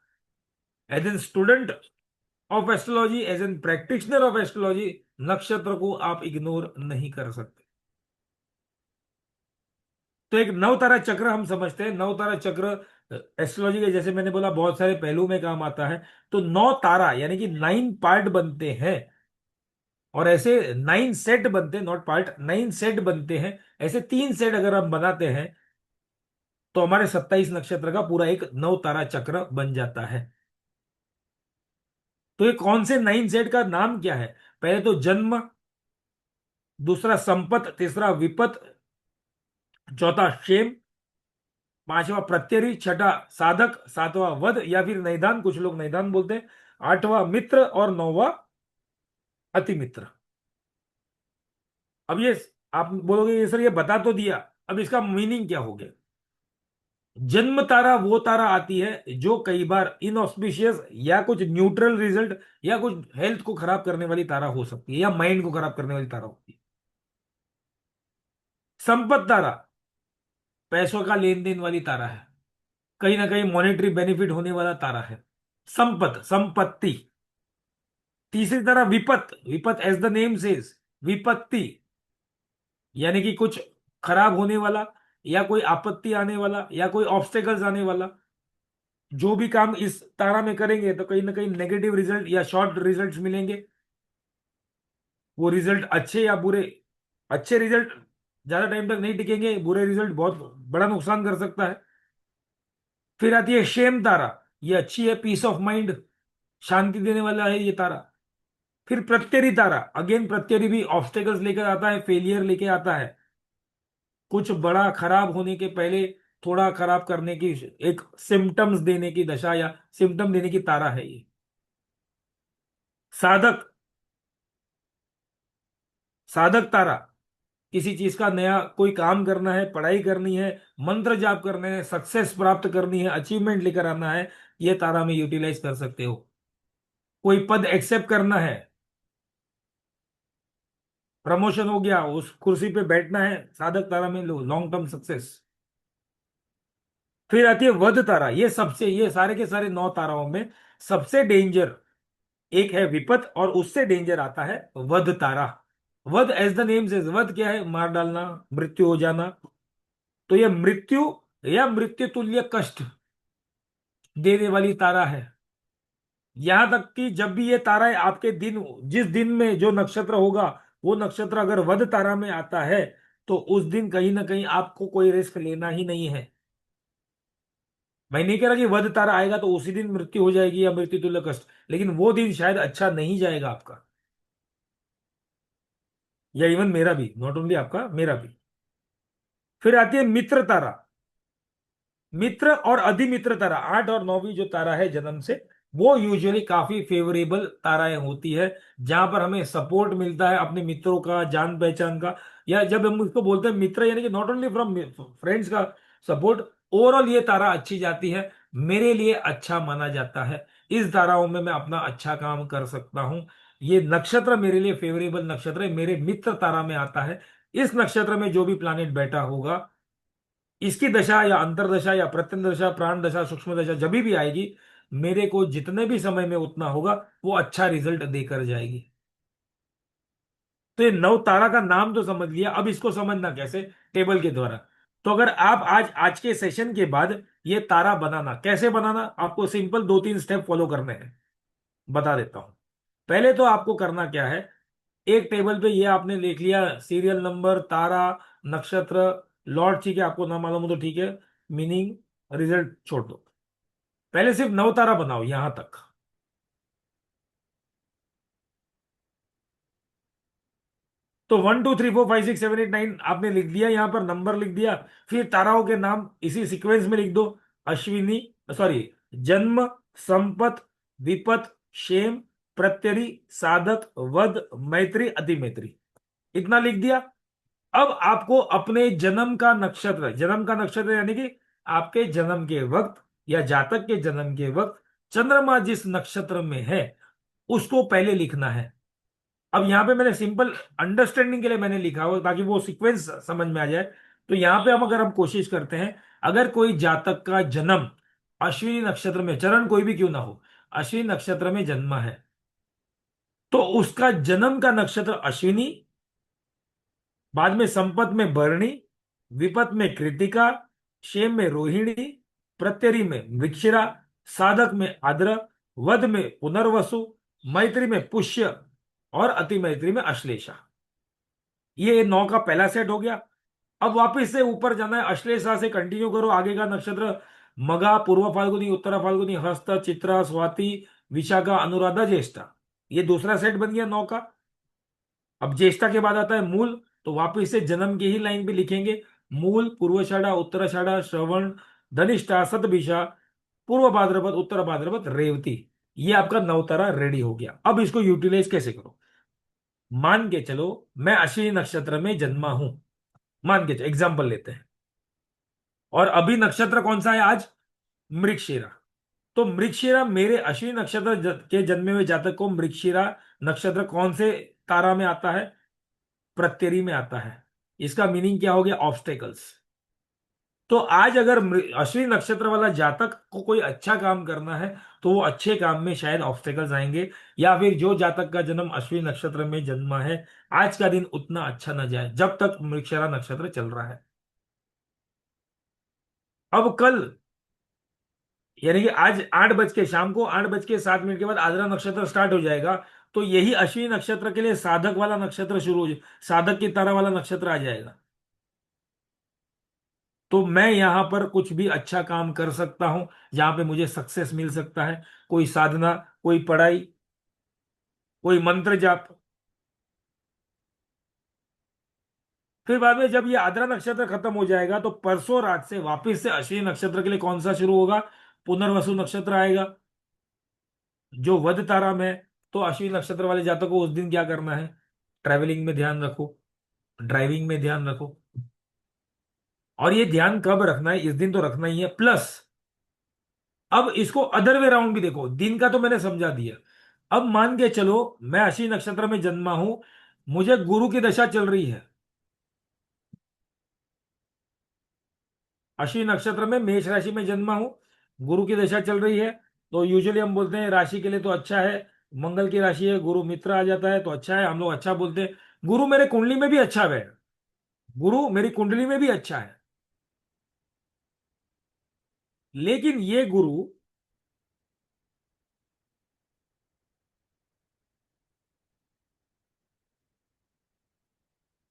As an student of astrology, as an practitioner of astrology, नक्षत्र को आप इग्नोर नहीं कर सकते। तो एक नवतारा चक्र हम समझते हैं। नवतारा चक्र एस्ट्रोलॉजी के, जैसे मैंने बोला, बहुत सारे पहलू में काम आता है। तो 9 तारा यानी कि 9 पार्ट बनते हैं, और ऐसे 9 सेट बनते हैं, नॉट पार्ट, 9 सेट बनते हैं। ऐसे 3 सेट अगर हम बनाते हैं तो हमारे 27 नक्षत्र का पूरा एक 9 तारा चक्र बन जाता है। तो ये कौन से 9 सेट का नाम क्या है? पहले तो जन्म, दूसरा संपत, तीसरा विपत, चौथा क्षेम, पांचवा प्रत्यरि, छठा साधक, सातवां वध या फिर नैदान, कुछ लोग नैदान बोलते हैं, आठवां मित्र, और नौवा अति मित्र। अब ये आप बोलोगे ये सर ये बता तो दिया, अब इसका मीनिंग क्या हो गया? जन्म तारा वो तारा आती है जो कई बार इनऑस्पिशियस या कुछ न्यूट्रल रिजल्ट या कुछ हेल्थ को खराब करने वाली तारा हो सकती है, या माइंड को खराब करने वाली तारा होती है। संपत तारा पैसों का लेन देन वाली तारा है, कहीं ना कहीं मॉनेटरी बेनिफिट होने वाला तारा है। संपत, संपत्ति। तीसरी तरह विपत, विपत एज द नेम सेज, विपत्ति, यानी कि कुछ खराब होने वाला, या कोई आपत्ति आने वाला, या कोई ऑब्स्टेकल्स आने वाला। जो भी काम इस तारा में करेंगे तो कहीं ना कहीं नेगेटिव रिजल्ट या शॉर्ट रिजल्ट्स मिलेंगे। वो रिजल्ट अच्छे या बुरे, अच्छे रिजल्ट ज्यादा टाइम तक नहीं टिकेंगे, बुरे रिजल्ट बहुत बड़ा नुकसान कर सकता है। फिर आती है शेम तारा, ये अच्छी है, पीस ऑफ माइंड, शांति देने वाला है ये तारा। फिर प्रत्यरि तारा, अगेन प्रत्यरि भी ऑब्स्टेकल्स लेकर आता है, फेलियर लेके आता है, कुछ बड़ा खराब होने के पहले थोड़ा खराब करने की, एक सिम्टम्स देने की दशा या सिम्टम देने की तारा है ये। साधक, साधक तारा, किसी चीज का नया कोई काम करना है, पढ़ाई करनी है, मंत्र जाप करने हैं, सक्सेस प्राप्त करनी है, अचीवमेंट लेकर आना है, ये तारा में यूटिलाइज कर सकते हो। कोई पद एक्सेप्ट करना है, प्रमोशन हो गया, उस कुर्सी पे बैठना है, साधक तारा में लो, लॉन्ग टर्म सक्सेस। फिर आती है वध तारा, ये सबसे, ये सारे के सारे 9 ताराओं में सबसे डेंजर एक है विपत, और उससे डेंजर आता है वध तारा। वध एज द नेम से, वध क्या है? मार डालना, मृत्यु हो जाना। तो ये मृत्यु या मृत्यु तुल्य कष्ट देने वाली तारा है। यहां तक कि जब भी ये तारा आपके दिन, जिस दिन में जो नक्षत्र होगा, वो नक्षत्र अगर वध तारा में आता है तो उस दिन कहीं ना कहीं आपको कोई रिस्क लेना ही नहीं है। मैं नहीं कह रहा कि वध तारा आएगा तो उसी दिन मृत्यु हो जाएगी या मृत्यु तुल्य कष्ट, लेकिन वो दिन शायद अच्छा नहीं जाएगा आपका, या इवन मेरा भी, नॉट ओनली आपका, मेरा भी। फिर आती है मित्र तारा। मित्र और अधिमित्र तारा, 8 और 9वीं जो तारा है जन्म से, वो यूजुअली काफी फेवरेबल ताराएं होती है, जहां पर हमें सपोर्ट मिलता है अपने मित्रों का, जान पहचान का, या जब हम उसको बोलते हैं मित्र, यानी कि नॉट ओनली फ्रॉम फ्रेंड्स का सपोर्ट, ओवरऑल ये तारा अच्छी जाती है, मेरे लिए अच्छा माना जाता है। इस ताराओं में मैं अपना अच्छा काम कर सकता हूं। ये नक्षत्र मेरे लिए फेवरेबल नक्षत्र है, मेरे मित्र तारा में आता है। इस नक्षत्र में जो भी प्लानिट बैठा होगा, इसकी दशा या अंतरदशा या प्रत्यंत दशा, प्राण दशा, सूक्ष्म दशा जब भी आएगी, मेरे को जितने भी समय में उतना होगा, वो अच्छा रिजल्ट देकर जाएगी। तो ये 9 तारा का नाम तो समझ लिया, अब इसको समझना कैसे? टेबल के द्वारा। तो अगर आप आज आज के सेशन के बाद ये तारा बनाना, कैसे बनाना, आपको सिंपल 2-3 स्टेप फॉलो करने हैं, बता देता हूं। पहले तो आपको करना क्या है, एक टेबल पे ये आपने लिख लिया सीरियल नंबर, तारा, नक्षत्र, लॉर्ड, ठीक है, आपको ना मालूम हो तो ठीक है, मीनिंग, रिजल्ट छोड़ दो, पहले सिर्फ नवतारा बनाओ यहां तक। तो 1 2 3 4 5 6 7 8 9 आपने लिख दिया, यहां पर नंबर लिख दिया। फिर ताराओं के नाम इसी सीक्वेंस में लिख दो। अश्विनी, सॉरी, जन्म, संपत, विपत, क्षेम, प्रत्यरि, साधक, वध, मैत्री, अतिमैत्री, इतना लिख दिया। अब आपको अपने जन्म का नक्षत्र यानी कि आपके जन्म के वक्त या जातक के जन्म के वक्त चंद्रमा जिस नक्षत्र में है उसको पहले लिखना है। अब यहां पे मैंने सिंपल अंडरस्टैंडिंग के लिए मैंने लिखा हुआ ताकि वो सीक्वेंस समझ में आ जाए। तो यहां पे हम अगर हम कोशिश करते हैं, अगर कोई जातक का जन्म अश्विनी नक्षत्र में, चरण कोई भी क्यों ना हो, अश्विनी नक्षत्र में जन्मा है, तो उसका जन्म का नक्षत्र अश्विनी, बाद में संपत में भरणी, विपत में कृतिका, क्षेम में रोहिणी, प्रत्यरि में मृक्षिरा, साधक में आद्र, वध में पुनर्वसु, मैत्री में पुष्य और अति मैत्री में अश्लेषा। ये 9 का पहला सेट हो गया। अब वापस से ऊपर जाना है, अश्लेषा से कंटिन्यू करो, आगे का नक्षत्र मगा, पूर्व फाल्गुनी, उत्तरा फाल्गुनी, हस्त, चित्रा, स्वाति, विशाखा, अनुराधा, ज्येष्ठा। ये दूसरा सेट बन गया 9 का। अब ज्येष्ठा के बाद आता है मूल, तो वापिस से जन्म की ही लाइन पे लिखेंगे, मूल, पूर्वषाढ़ा, उत्तराषाढ़ा, श्रवण, धनिष्ठा, शतभिषा, पूर्व भाद्रपद, उत्तर भाद्रपद, रेवती। ये आपका नवतारा रेडी हो गया। अब इसको यूटिलाइज कैसे करो? मान के चलो मैं अश्विनी नक्षत्र में जन्मा हूं, मान के चलो एग्जाम्पल लेते हैं, और अभी नक्षत्र कौन सा है आज? मृगशिरा। तो मृगशिरा, मेरे अश्विनी नक्षत्र के जन्मे हुए जातक को मृगशिरा नक्षत्र कौन से तारा में आता है? प्रत्यरी में आता है। इसका मीनिंग क्या हो गया? ऑब्स्टेकल्स। तो आज अगर अश्विनी नक्षत्र वाला जातक को कोई अच्छा काम करना है तो वो अच्छे काम में शायद ऑब्स्टेकल्स आएंगे, या फिर जो जातक का जन्म अश्विनी नक्षत्र में जन्मा है, आज का दिन उतना अच्छा ना जाए जब तक मृगशिरा नक्षत्र चल रहा है। अब कल, यानी कि आज 8 बज के, शाम को 8 बज के 7 मिनट के बाद आद्रा नक्षत्र स्टार्ट हो जाएगा। तो यही अश्विनी नक्षत्र के लिए साधक वाला नक्षत्र शुरू हो जाए, साधक की तरह वाला नक्षत्र आ जाएगा। तो मैं यहां पर कुछ भी अच्छा काम कर सकता हूं जहां पे मुझे सक्सेस मिल सकता है, कोई साधना, कोई पढ़ाई, कोई मंत्र जाप। फिर बाद में जब ये आद्रा नक्षत्र खत्म हो जाएगा तो परसों रात से वापस से अश्विनी नक्षत्र के लिए कौन सा शुरू होगा? पुनर्वसु नक्षत्र आएगा, जो वध तारा में है। तो अश्विनी नक्षत्र वाले जातकों को उस दिन क्या करना है? ट्रैवलिंग में ध्यान रखो, ड्राइविंग में ध्यान रखो। और ये ध्यान कब रखना है? इस दिन तो रखना ही है। प्लस अब इसको अदर वे राउंड भी देखो, दिन का तो मैंने समझा दिया। अब मान के चलो मैं अश्विनी नक्षत्र में जन्मा हूं, मुझे गुरु की दशा चल रही है, अश्विनी नक्षत्र में मेष राशि में जन्मा हूं, गुरु की दशा चल रही है। तो यूजुअली हम बोलते हैं राशि के लिए तो अच्छा है, मंगल की राशि है, गुरु मित्र आ जाता है तो अच्छा है, हम लोग अच्छा बोलते हैं। गुरु मेरे कुंडली में भी अच्छा है, गुरु मेरी कुंडली में भी अच्छा है, लेकिन ये गुरु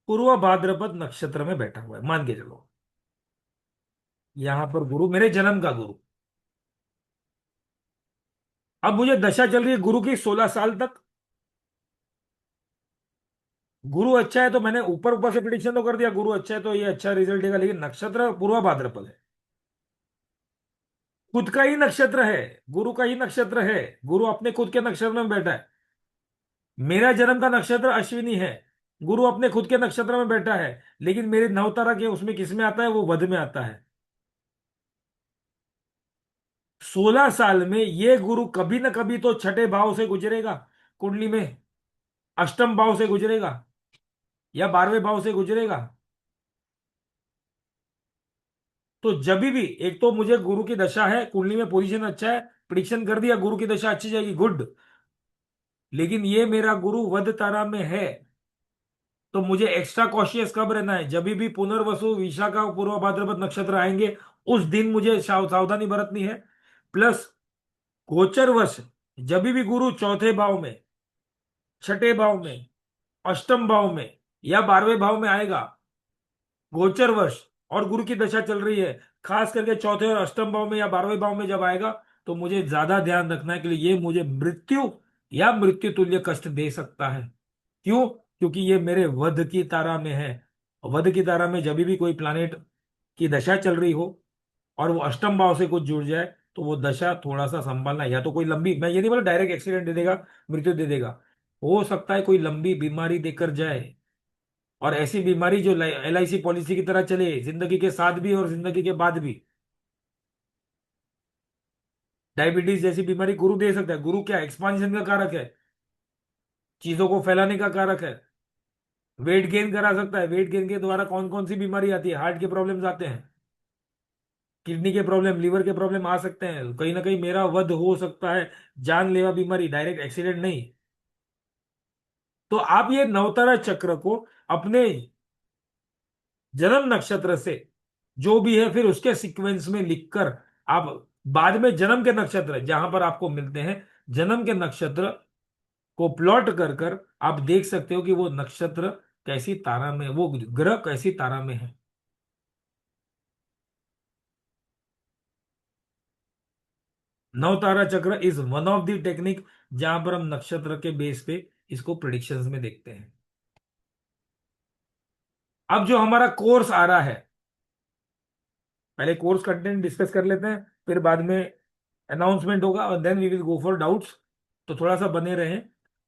पूर्व भाद्रपद नक्षत्र में बैठा हुआ है, मान के चलो। यहां पर गुरु, मेरे जन्म का गुरु, अब मुझे दशा चल रही है गुरु की 16 साल तक। गुरु अच्छा है तो मैंने ऊपर ऊपर से प्रिडिक्शन तो कर दिया, गुरु अच्छा है तो ये अच्छा रिजल्ट देगा, लेकिन नक्षत्र पूर्व भाद्रपद है, खुद का ही नक्षत्र है, गुरु का ही नक्षत्र है, गुरु अपने खुद के नक्षत्र में बैठा है। मेरा जन्म का नक्षत्र अश्विनी है, गुरु अपने खुद के नक्षत्र में बैठा है, लेकिन मेरे नवतारा के उसमें किस में आता है? वो वध में आता है। 16 साल में ये गुरु कभी ना कभी तो छठे भाव से गुजरेगा, कुंडली में अष्टम भाव से गुजरेगा या 12वें भाव से गुजरेगा। तो जब भी, एक तो मुझे गुरु की दशा है, कुंडली में पोजीशन अच्छा है, प्रिडिक्शन कर दिया गुरु की दशा अच्छी जाएगी, गुड। लेकिन ये मेरा गुरु वध तारा में है, तो मुझे एक्स्ट्रा कॉशियस कब रहना है? जब भी पुनर्वसु, विशाखा, पूर्व भाद्रपद नक्षत्र आएंगे उस दिन मुझे सावधानी बरतनी है। प्लस गोचरवश जब भी गुरु चौथे भाव में, छठे भाव में, अष्टम भाव में या 12वें भाव में आएगा, गोचरवश, और गुरु की दशा चल रही है, खास करके चौथे और अष्टम भाव में या 12वें भाव में जब आएगा, तो मुझे ज्यादा ध्यान रखना है कि ये मुझे मृत्यु या मृत्यु तुल्य कष्ट दे सकता है। क्यों? क्योंकि ये मेरे वध की तारा में है। वध की तारा में जब भी कोई प्लानेट की दशा चल रही हो और वो अष्टम भाव से कुछ जुड़ जाए, तो वो दशा थोड़ा सा संभालना, या तो कोई लंबी, मैं ये नहीं बोला डायरेक्ट एक्सीडेंट दे देगा, मृत्यु दे देगा, हो सकता है कोई लंबी बीमारी देकर जाए। और ऐसी बीमारी जो LIC पॉलिसी की तरह चले, जिंदगी के साथ भी और जिंदगी के बाद भी। डायबिटीज जैसी बीमारी गुरु दे सकता है। गुरु क्या एक्सपांशन का कारक है, चीजों को फैलाने का कारक है। वेट गेन करा सकता है। वेट गेन के द्वारा कौन कौन सी बीमारी आती है? हार्ट के प्रॉब्लम्स आते हैं, किडनी के प्रॉब्लम, लीवर के प्रॉब्लम आ सकते हैं। कहीं ना कहीं मेरा वध हो सकता है, जानलेवा बीमारी, डायरेक्ट एक्सीडेंट नहीं। तो आप ये नवतारा चक्र को अपने जन्म नक्षत्र से, जो भी है, फिर उसके सीक्वेंस में लिखकर आप बाद में जन्म के नक्षत्र जहां पर आपको मिलते हैं, जन्म के नक्षत्र को प्लॉट कर कर आप देख सकते हो कि वो नक्षत्र कैसी तारा में, वो ग्रह कैसी तारा में है। नवतारा चक्र is one of the technique जहां पर हम नक्षत्र के बेस पे इसको प्रिडिक्शंस में देखते हैं। अब जो हमारा कोर्स आ रहा है, पहले कोर्स कंटेंट डिस्कस कर लेते हैं, फिर बाद में अनाउंसमेंट होगा और then we will go for doubts. तो थोड़ा सा बने रहें।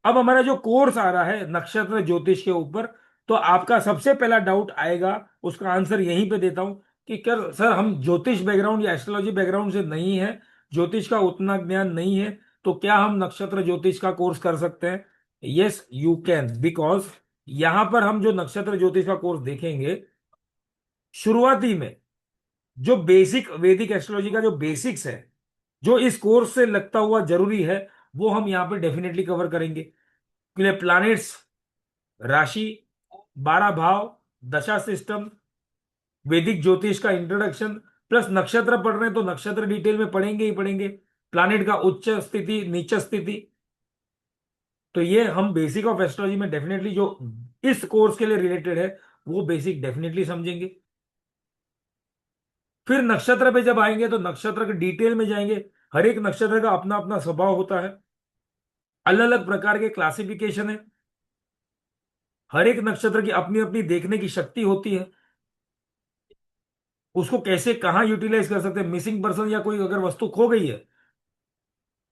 अब हमारा जो कोर्स आ रहा है नक्षत्र ज्योतिष के ऊपर, तो आपका सबसे पहला डाउट आएगा, उसका आंसर यहीं पे देता हूं कि कर सर हम ज्योतिष बैकग्राउंड या एस्ट्रोलॉजी बैकग्राउंड से नहीं है, ज्योतिष का उतना ज्ञान नहीं है, तो क्या हम नक्षत्र ज्योतिष का कोर्स कर सकते हैं? यस यू कैन, बिकॉज यहां पर हम जो नक्षत्र ज्योतिष का कोर्स देखेंगे, शुरुआती में जो बेसिक वैदिक एस्ट्रोलॉजी का जो बेसिक्स है, जो इस कोर्स से लगता हुआ जरूरी है, वो हम यहाँ पे डेफिनेटली कवर करेंगे। प्लैनेट्स, राशि, 12 भाव, दशा सिस्टम, वैदिक ज्योतिष का इंट्रोडक्शन, प्लस नक्षत्र पढ़ रहे हैं तो नक्षत्र डिटेल में पढ़ेंगे ही पढ़ेंगे, प्लैनेट का उच्च स्थिति नीच स्थिति। तो ये हम बेसिक ऑफ एस्ट्रोलॉजी में डेफिनेटली जो इस कोर्स के लिए रिलेटेड है, वो बेसिक डेफिनेटली समझेंगे। फिर नक्षत्र पे जब आएंगे तो नक्षत्र के डिटेल में जाएंगे। हर एक नक्षत्र का अपना अपना स्वभाव होता है, अलग अलग प्रकार के क्लासिफिकेशन है, हर एक नक्षत्र की अपनी अपनी देखने की शक्ति होती है। उसको कैसे कहाँ यूटिलाइज कर सकते हैं। मिसिंग पर्सन या कोई अगर वस्तु खो गई है,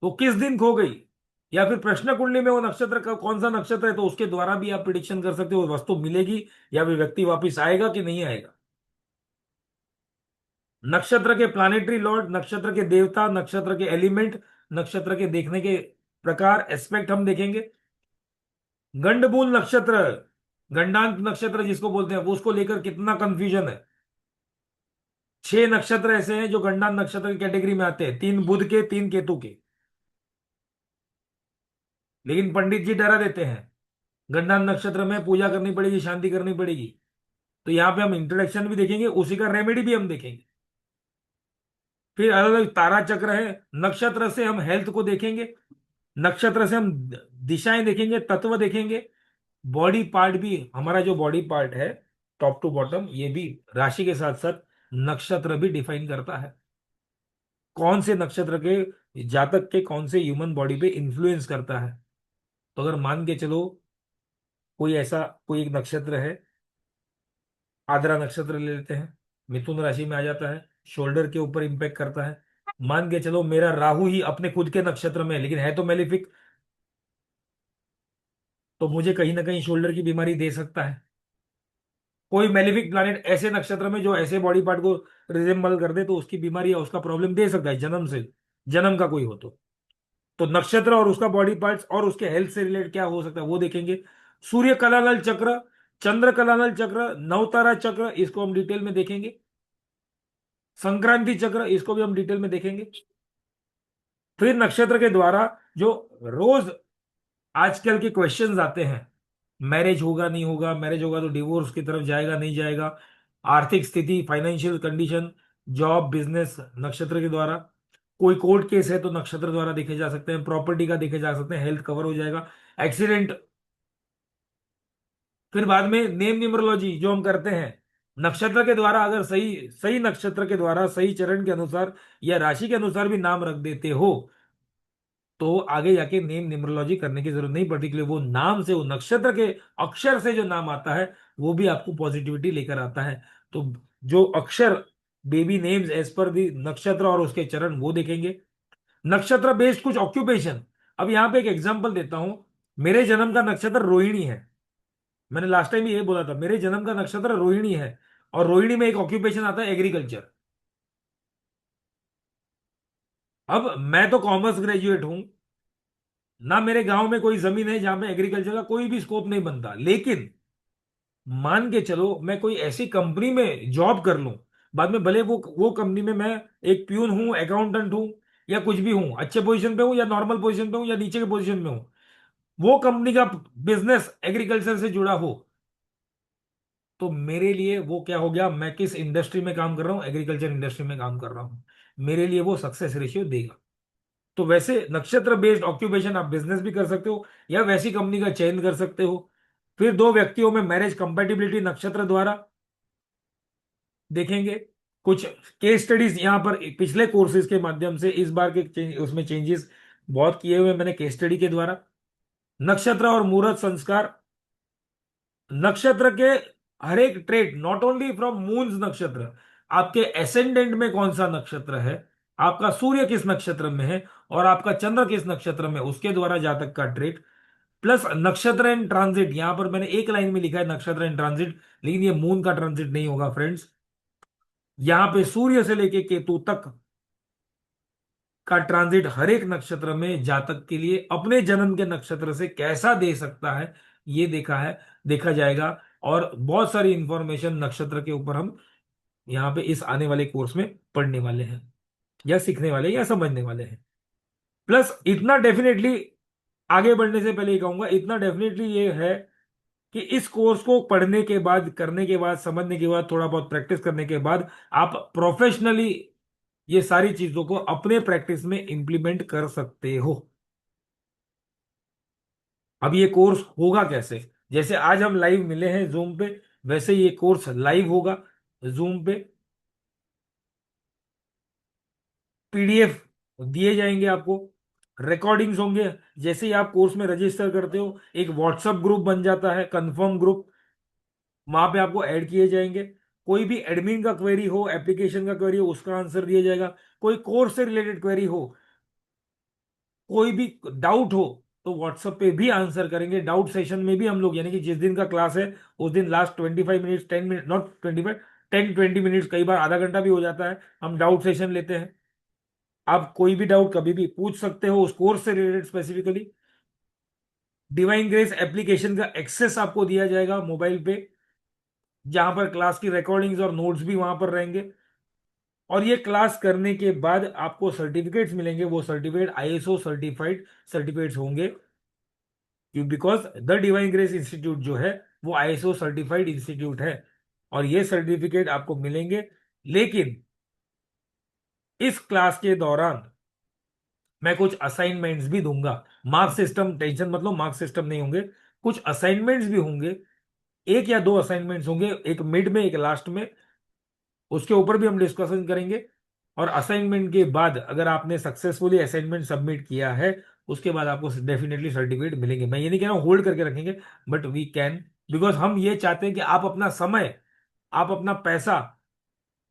वो किस दिन खो गई, या फिर प्रश्न कुंडली में वो नक्षत्र का कौन सा नक्षत्र है, तो उसके द्वारा भी आप प्रिडिक्शन कर सकते हो वो वस्तु मिलेगी या फिर व्यक्ति वापिस आएगा कि नहीं आएगा। नक्षत्र के प्लानिटरी लॉर्ड, नक्षत्र के देवता, नक्षत्र के एलिमेंट, नक्षत्र के देखने के प्रकार, एस्पेक्ट हम देखेंगे। गंडमूल नक्षत्र, गंडांक नक्षत्र जिसको बोलते हैं, वो उसको लेकर कितना कंफ्यूजन है। 6 नक्षत्र ऐसे हैं जो गंडांक नक्षत्र की कैटेगरी में आते हैं, 3 बुध के, 3 केतु के। लेकिन पंडित जी डरा देते हैं, गंडांक नक्षत्र में पूजा करनी पड़ेगी, शांति करनी पड़ेगी। तो यहाँ पे हम इंट्रोडक्शन भी देखेंगे, उसी का रेमेडी भी हम देखेंगे। फिर अलग अलग तारा चक्र है, नक्षत्र से हम हेल्थ को देखेंगे, नक्षत्र से हम दिशाएं देखेंगे, तत्व देखेंगे। बॉडी पार्ट भी, हमारा जो बॉडी पार्ट है टॉप टू बॉटम, ये भी राशि के साथ साथ नक्षत्र भी डिफाइन करता है। कौन से नक्षत्र के जातक के कौन से ह्यूमन बॉडी पे इंफ्लुएंस करता है। तो अगर मान के चलो कोई ऐसा कोई एक नक्षत्र है, आद्रा नक्षत्र ले लेते हैं, मिथुन राशि में आ जाता है, शोल्डर के ऊपर इंपैक्ट करता है। मान के चलो मेरा राहु ही अपने खुद के नक्षत्र में है, लेकिन है तो मेलिफिक, तो मुझे कहीं ना कहीं शोल्डर की बीमारी दे सकता है। कोई मेलिफिक प्लैनेट ऐसे नक्षत्र में जो ऐसे बॉडी पार्ट को रिजेंबल कर दे, तो उसकी बीमारी या उसका प्रॉब्लम दे सकता है जन्म से, जन्म का कोई हो तो नक्षत्र और उसका बॉडी पार्ट्स और उसके हेल्थ से रिलेटेड क्या हो सकता है वो देखेंगे। सूर्य कलानल चक्र, चंद्र कलानल चक्र, नवतारा चक्र, इसको हम डिटेल में देखेंगे। संक्रांति चक्र, इसको भी हम डिटेल में देखेंगे। फिर नक्षत्र के द्वारा जो रोज आजकल के क्वेश्चंस आते हैं, मैरिज होगा नहीं होगा, मैरिज होगा तो डिवोर्स की तरफ जाएगा नहीं जाएगा, आर्थिक स्थिति, फाइनेंशियल कंडीशन, जॉब, बिजनेस, नक्षत्र के द्वारा। कोई कोर्ट केस है तो नक्षत्र द्वारा देखे जा सकते हैं, प्रॉपर्टी का देखे जा सकते हैं, हेल्थ कवर हो जाएगा, एक्सीडेंट। फिर बाद में नेम न्यूमरोलॉजी जो हम करते हैं, नक्षत्र के द्वारा अगर सही सही नक्षत्र के द्वारा सही चरण के अनुसार या राशि के अनुसार भी नाम रख देते हो, तो आगे जाके नेम न्यूमरोलॉजी करने की जरूरत नहीं पड़ती, क्योंकि वो नाम से, वो नक्षत्र के अक्षर से जो नाम आता है वो भी आपको पॉजिटिविटी लेकर आता है। तो जो अक्षर, बेबी नेम्स एज पर दी नक्षत्र और उसके चरण, वो देखेंगे। नक्षत्र बेस्ड कुछ ऑक्यूपेशन। अब यहां पे एक एग्जांपल देता हूं। मेरे जन्म का नक्षत्र रोहिणी है। मैंने लास्ट टाइम ये बोला था, मेरे जन्म का नक्षत्र रोहिणी है। और रोहिणी में एक ऑक्यूपेशन आता है एग्रीकल्चर। अब मैं तो कॉमर्स ग्रेजुएट हूं, ना मेरे गांव में कोई जमीन है जहां पे एग्रीकल्चर का कोई भी स्कोप नहीं बनता, लेकिन मान के चलो मैं कोई ऐसी कंपनी में जॉब कर लूं, बाद में भले वो कंपनी में मैं एक प्यून हूं, अकाउंटेंट हूं, या कुछ भी हूं, अच्छे पोजीशन पे हूं या नॉर्मल पोजीशन पे हूं या नीचे के पोजीशन में हूं, वो कंपनी का बिजनेस एग्रीकल्चर से जुड़ा हो, तो मेरे लिए वो क्या हो गया, मैं किस इंडस्ट्री में काम कर रहा हूं, एग्रीकल्चर इंडस्ट्री में काम कर रहा हूं, मेरे लिए वो सक्सेस रेशियो देगा। तो वैसे नक्षत्र बेस्ड ऑक्यूपेशन आप बिजनेस भी कर सकते हो, या वैसी कंपनी का चयन कर सकते हो। फिर दो व्यक्तियों में मैरिज कंपेटिबिलिटी नक्षत्र द्वारा देखेंगे। कुछ केस स्टडीज यहाँ पर पिछले कोर्सेज के माध्यम से, इस बार के उसमें चेंजेस बहुत किए हुए मैंने केस स्टडी के द्वारा। नक्षत्र और मुहूर्त संस्कार, नक्षत्र के हर एक trait, not only from moons नक्षत्र, आपके एसेंडेंट में कौन सा नक्षत्र है, आपका सूर्य किस नक्षत्र में है, और आपका चंद्र किस नक्षत्र में, उसके द्वारा जातक का ट्रेट, प्लस नक्षत्र एंड ट्रांजिट। यहां पर मैंने एक लाइन में लिखा है नक्षत्र एंड ट्रांजिट, लेकिन ये मून का ट्रांजिट नहीं होगा फ्रेंड्स। यहां पे सूर्य से लेके केतु तक का ट्रांजिट हर एक नक्षत्र में जातक के लिए अपने जन्म के नक्षत्र से कैसा दे सकता है, ये देखा जाएगा। और बहुत सारी इंफॉर्मेशन नक्षत्र के ऊपर हम यहाँ पे इस आने वाले कोर्स में पढ़ने वाले हैं, या सीखने वाले हैं, या समझने वाले हैं। प्लस इतना डेफिनेटली, आगे बढ़ने से पहले ये कहूंगा, इतना डेफिनेटली ये है कि इस कोर्स को पढ़ने के बाद, करने के बाद, समझने के बाद, थोड़ा बहुत प्रैक्टिस करने के बाद, आप प्रोफेशनली ये सारी चीजों को अपने प्रैक्टिस में इंप्लीमेंट कर सकते हो। अब ये कोर्स होगा कैसे? जैसे आज हम लाइव मिले हैं जूम पे, वैसे ये कोर्स लाइव होगा जूम पे। पीडीएफ दिए जाएंगे आपको, रिकॉर्डिंग्स होंगे। जैसे ही आप कोर्स में रजिस्टर करते हो, एक व्हाट्सएप ग्रुप बन जाता है, कंफर्म ग्रुप, वहां पे आपको ऐड किए जाएंगे। कोई भी एडमिन का क्वेरी हो, एप्लीकेशन का क्वेरी हो, उसका आंसर दिया जाएगा। कोई कोर्स से रिलेटेड क्वेरी हो, कोई भी डाउट हो, तो व्हाट्सएप पे भी आंसर करेंगे। डाउट सेशन में भी हम लोग, यानी कि जिस दिन का क्लास है उस दिन last 25 minutes, 10 minute, not 25, 10-20 minutes, कई बार आधा घंटा भी हो जाता है, हम डाउट सेशन लेते हैं। आप कोई भी डाउट कभी भी पूछ सकते हो उस कोर्स से related specifically. Divine grace application का एक्सेस आपको दिया जाएगा मोबाइल पे, जहां पर क्लास की रिकॉर्डिंग्स और नोट्स भी वहां पर रहेंगे। और ये क्लास करने के बाद आपको सर्टिफिकेट्स मिलेंगे, वो सर्टिफिकेट आईएसओ सर्टिफाइड सर्टिफिकेट्स होंगे, क्यों? Because the divine grace institute जो है वो आईएसओ सर्टिफाइड इंस्टीट्यूट है, और ये सर्टिफिकेट आपको मिलेंगे। लेकिन इस क्लास के दौरान मैं कुछ असाइनमेंट्स भी दूंगा। मार्क्स सिस्टम, टेंशन मतलब मार्क्स सिस्टम नहीं होंगे, कुछ असाइनमेंट्स भी होंगे। एक या दो असाइनमेंट्स होंगे, एक मिड में, एक लास्ट में, उसके ऊपर भी हम डिस्कशन करेंगे। और असाइनमेंट के बाद अगर आपने सक्सेसफुली असाइनमेंट सबमिट किया है, उसके बाद आपको डेफिनेटली सर्टिफिकेट मिलेंगे। मैं ये नहीं कह रहा हूँ होल्ड करके रखेंगे, बट वी कैन, बिकॉज हम ये चाहते हैं कि आप अपना समय, आप अपना पैसा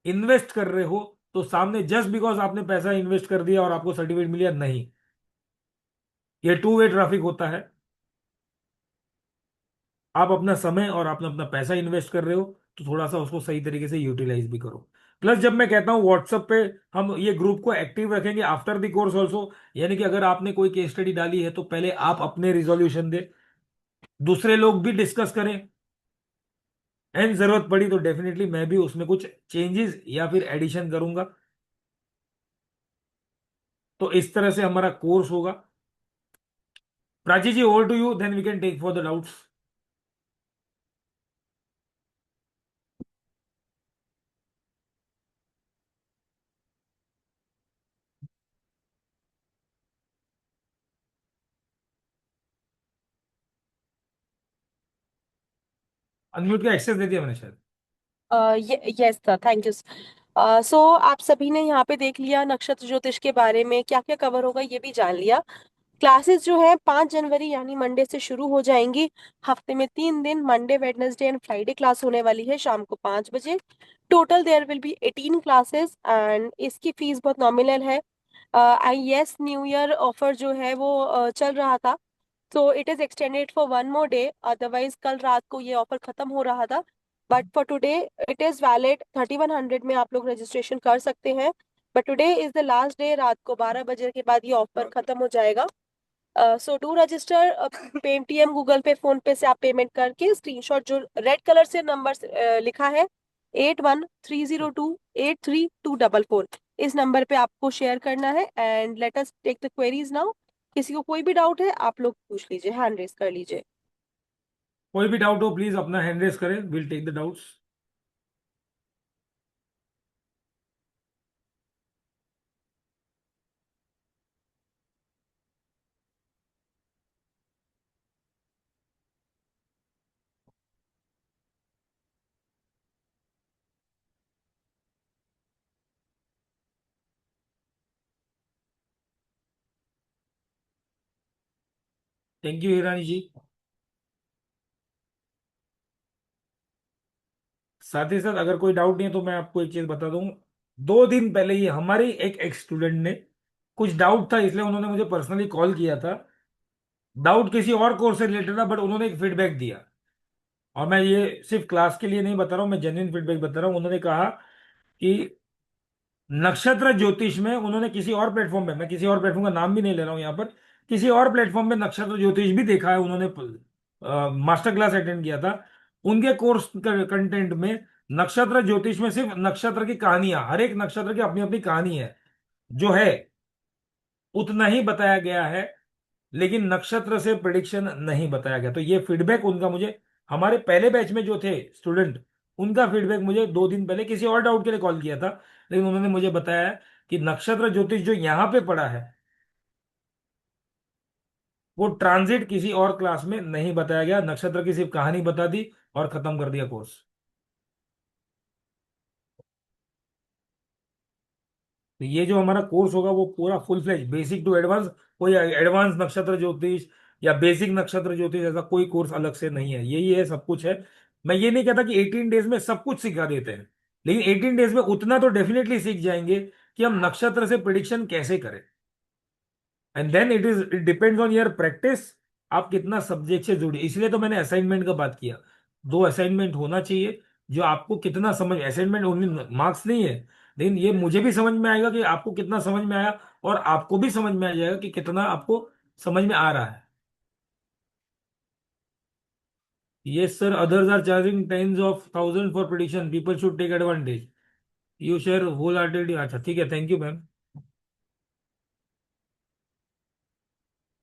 इन्वेस्ट कर रहे हो, तो सामने जस्ट बिकॉज आपने पैसा इन्वेस्ट कर दिया और आपको सर्टिफिकेट मिल गया, नहीं। ये टू वे ट्रैफिक होता है। आप अपना समय और आपने अपना पैसा इन्वेस्ट कर रहे हो, तो थोड़ा सा उसको सही तरीके से यूटिलाइज भी करो। प्लस जब मैं कहता हूं व्हाट्सएप पे हम ये ग्रुप को एक्टिव रखेंगे आफ्टर द कोर्स ऑल्सो, यानी कि अगर आपने कोई केस स्टडी डाली है तो पहले आप अपने रिजोल्यूशन दे, दूसरे लोग भी डिस्कस करें, एंड जरूरत पड़ी तो डेफिनेटली मैं भी उसमें कुछ चेंजेस या फिर एडिशन करूंगा। तो इस तरह से हमारा कोर्स होगा। Prachi ji, over to you, then we can take for the doubts. Unmute का एक्सेस दे दिया मैंने शायद। Yes sir, thank you. So आप सभी ने यहाँ पे देख लिया नक्षत्र ज्योतिष के बारे में क्या क्या कवर होगा, ये भी जान लिया। क्लासेस जो है 5 जनवरी यानी मंडे से शुरू हो जाएंगी। हफ्ते में 3 दिन, Monday Wednesday and Friday class होने वाली है शाम को 5 बजे। Total there will be 18 classes and इसकी फीस बहुत नॉमिनल है। As new year offer जो है वो चल रहा था, तो it is extended for 1 more day. Otherwise कल रात को ये ऑफर खत्म हो रहा था, but for today it is valid. 3100 में आप लोग रजिस्ट्रेशन कर सकते हैं, but today is the last day. रात को 12 बजे के बाद ये ऑफर खत्म हो जाएगा। So do register. Paytm, Google पे, फोन पे से आप पेमेंट करके स्क्रीनशॉट जो रेड कलर से नंबर लिखा है 8130283244, इस नंबर पे आपको शेयर करना है। And let us take the queries now. किसी को कोई भी डाउट है आप लोग पूछ लीजिए, हैंड रेस कर लीजिए। कोई भी डाउट हो प्लीज अपना हैंड रेस करें, will take the doubts. Thank you Hirani ji. साथ ही साथ अगर कोई डाउट नहीं है तो मैं आपको एक चीज बता दूं। 2 दिन पहले ही हमारी एक स्टूडेंट ने कुछ डाउट था, इसलिए उन्होंने मुझे पर्सनली कॉल किया था। डाउट किसी और कोर्स से रिलेटेड था, बट उन्होंने एक फीडबैक दिया। और मैं ये सिर्फ क्लास के लिए नहीं बता रहा हूँ, मैं जेन्युइन फीडबैक बता रहा हूँ। उन्होंने कहा कि नक्षत्र ज्योतिष में उन्होंने किसी और प्लेटफॉर्म पे, मैं किसी और प्लेटफॉर्म का नाम भी नहीं ले रहा हूं यहाँ पर, किसी और प्लेटफॉर्म पे नक्षत्र ज्योतिष भी देखा है उन्होंने। मास्टर क्लास अटेंड किया था। उनके कोर्स कंटेंट में नक्षत्र ज्योतिष में सिर्फ नक्षत्र की कहानियां, हर एक नक्षत्र की अपनी अपनी कहानी है जो है, उतना ही बताया गया है। लेकिन नक्षत्र से प्रिडिक्शन नहीं बताया गया। तो ये फीडबैक उनका मुझे, हमारे पहले बैच में जो थे स्टूडेंट, उनका फीडबैक मुझे 2 दिन पहले किसी और डाउट के लिए कॉल किया था। लेकिन उन्होंने मुझे बताया कि नक्षत्र ज्योतिष जो यहाँ पे पढ़ा है वो ट्रांजिट किसी और क्लास में नहीं बताया गया, नक्षत्र की सिर्फ कहानी बता दी और खत्म कर दिया कोर्स। तो ये जो हमारा कोर्स होगा वो पूरा full fledge basic to advance, कोई एडवांस नक्षत्र ज्योतिष या बेसिक नक्षत्र ज्योतिष ऐसा कोई कोर्स अलग से नहीं है, यही है, सब कुछ है। मैं ये नहीं कहता कि 18 डेज में सब कुछ सिखा देते हैं, लेकिन 18 डेज में उतना तो डेफिनेटली सीख जाएंगे कि हम नक्षत्र से प्रिडिक्शन कैसे करें। And then it depends on your practice, आप कितना सब्जेक्ट से जुड़े। इसलिए तो मैंने असाइनमेंट का बात किया। 2 असाइनमेंट होना चाहिए, जो आपको कितना समझ, असाइनमेंट ओनली मार्क्स नहीं है, लेकिन ये मुझे भी समझ में आएगा कि आपको कितना समझ में आया, और आपको भी समझ में आ जाएगा कि कितना आपको समझ में आ रहा है। Yes sir, others are charging tens of thousand for prediction, people should take advantage. You share whole heartedly. अच्छा ठीक है, thank you ma'am.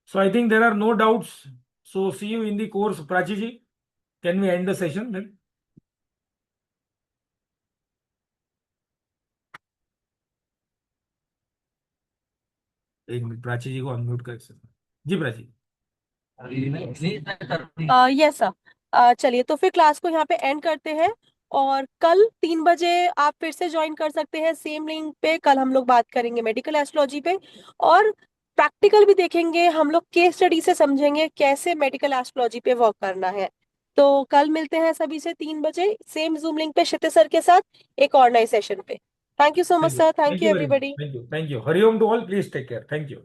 So I think there are no doubts, so see you in the course Prachi ji. Can we end the session then? एक minute, Prachi ji को unmute कर सकते हैं। जी Prachi. Yes sir, चलिए तो फिर क्लास को यहाँ पे एंड करते हैं। और कल 3 बजे आप फिर से ज्वाइन कर सकते हैं सेम लिंक पे। कल हम लोग बात करेंगे मेडिकल एस्ट्रोलॉजी पे, और प्रैक्टिकल भी देखेंगे हम लोग, केस स्टडी से समझेंगे कैसे मेडिकल एस्ट्रोलॉजी पे वर्क करना है। तो कल मिलते हैं सभी से 3 बजे सेम जूम लिंक पे क्षितिज सर के साथ एक और नए सेशन पे। Thank you so much thank you, sir, thank thank you you very much, everybody. Thank you, thank you, हरिओम to all, please take care, thank you.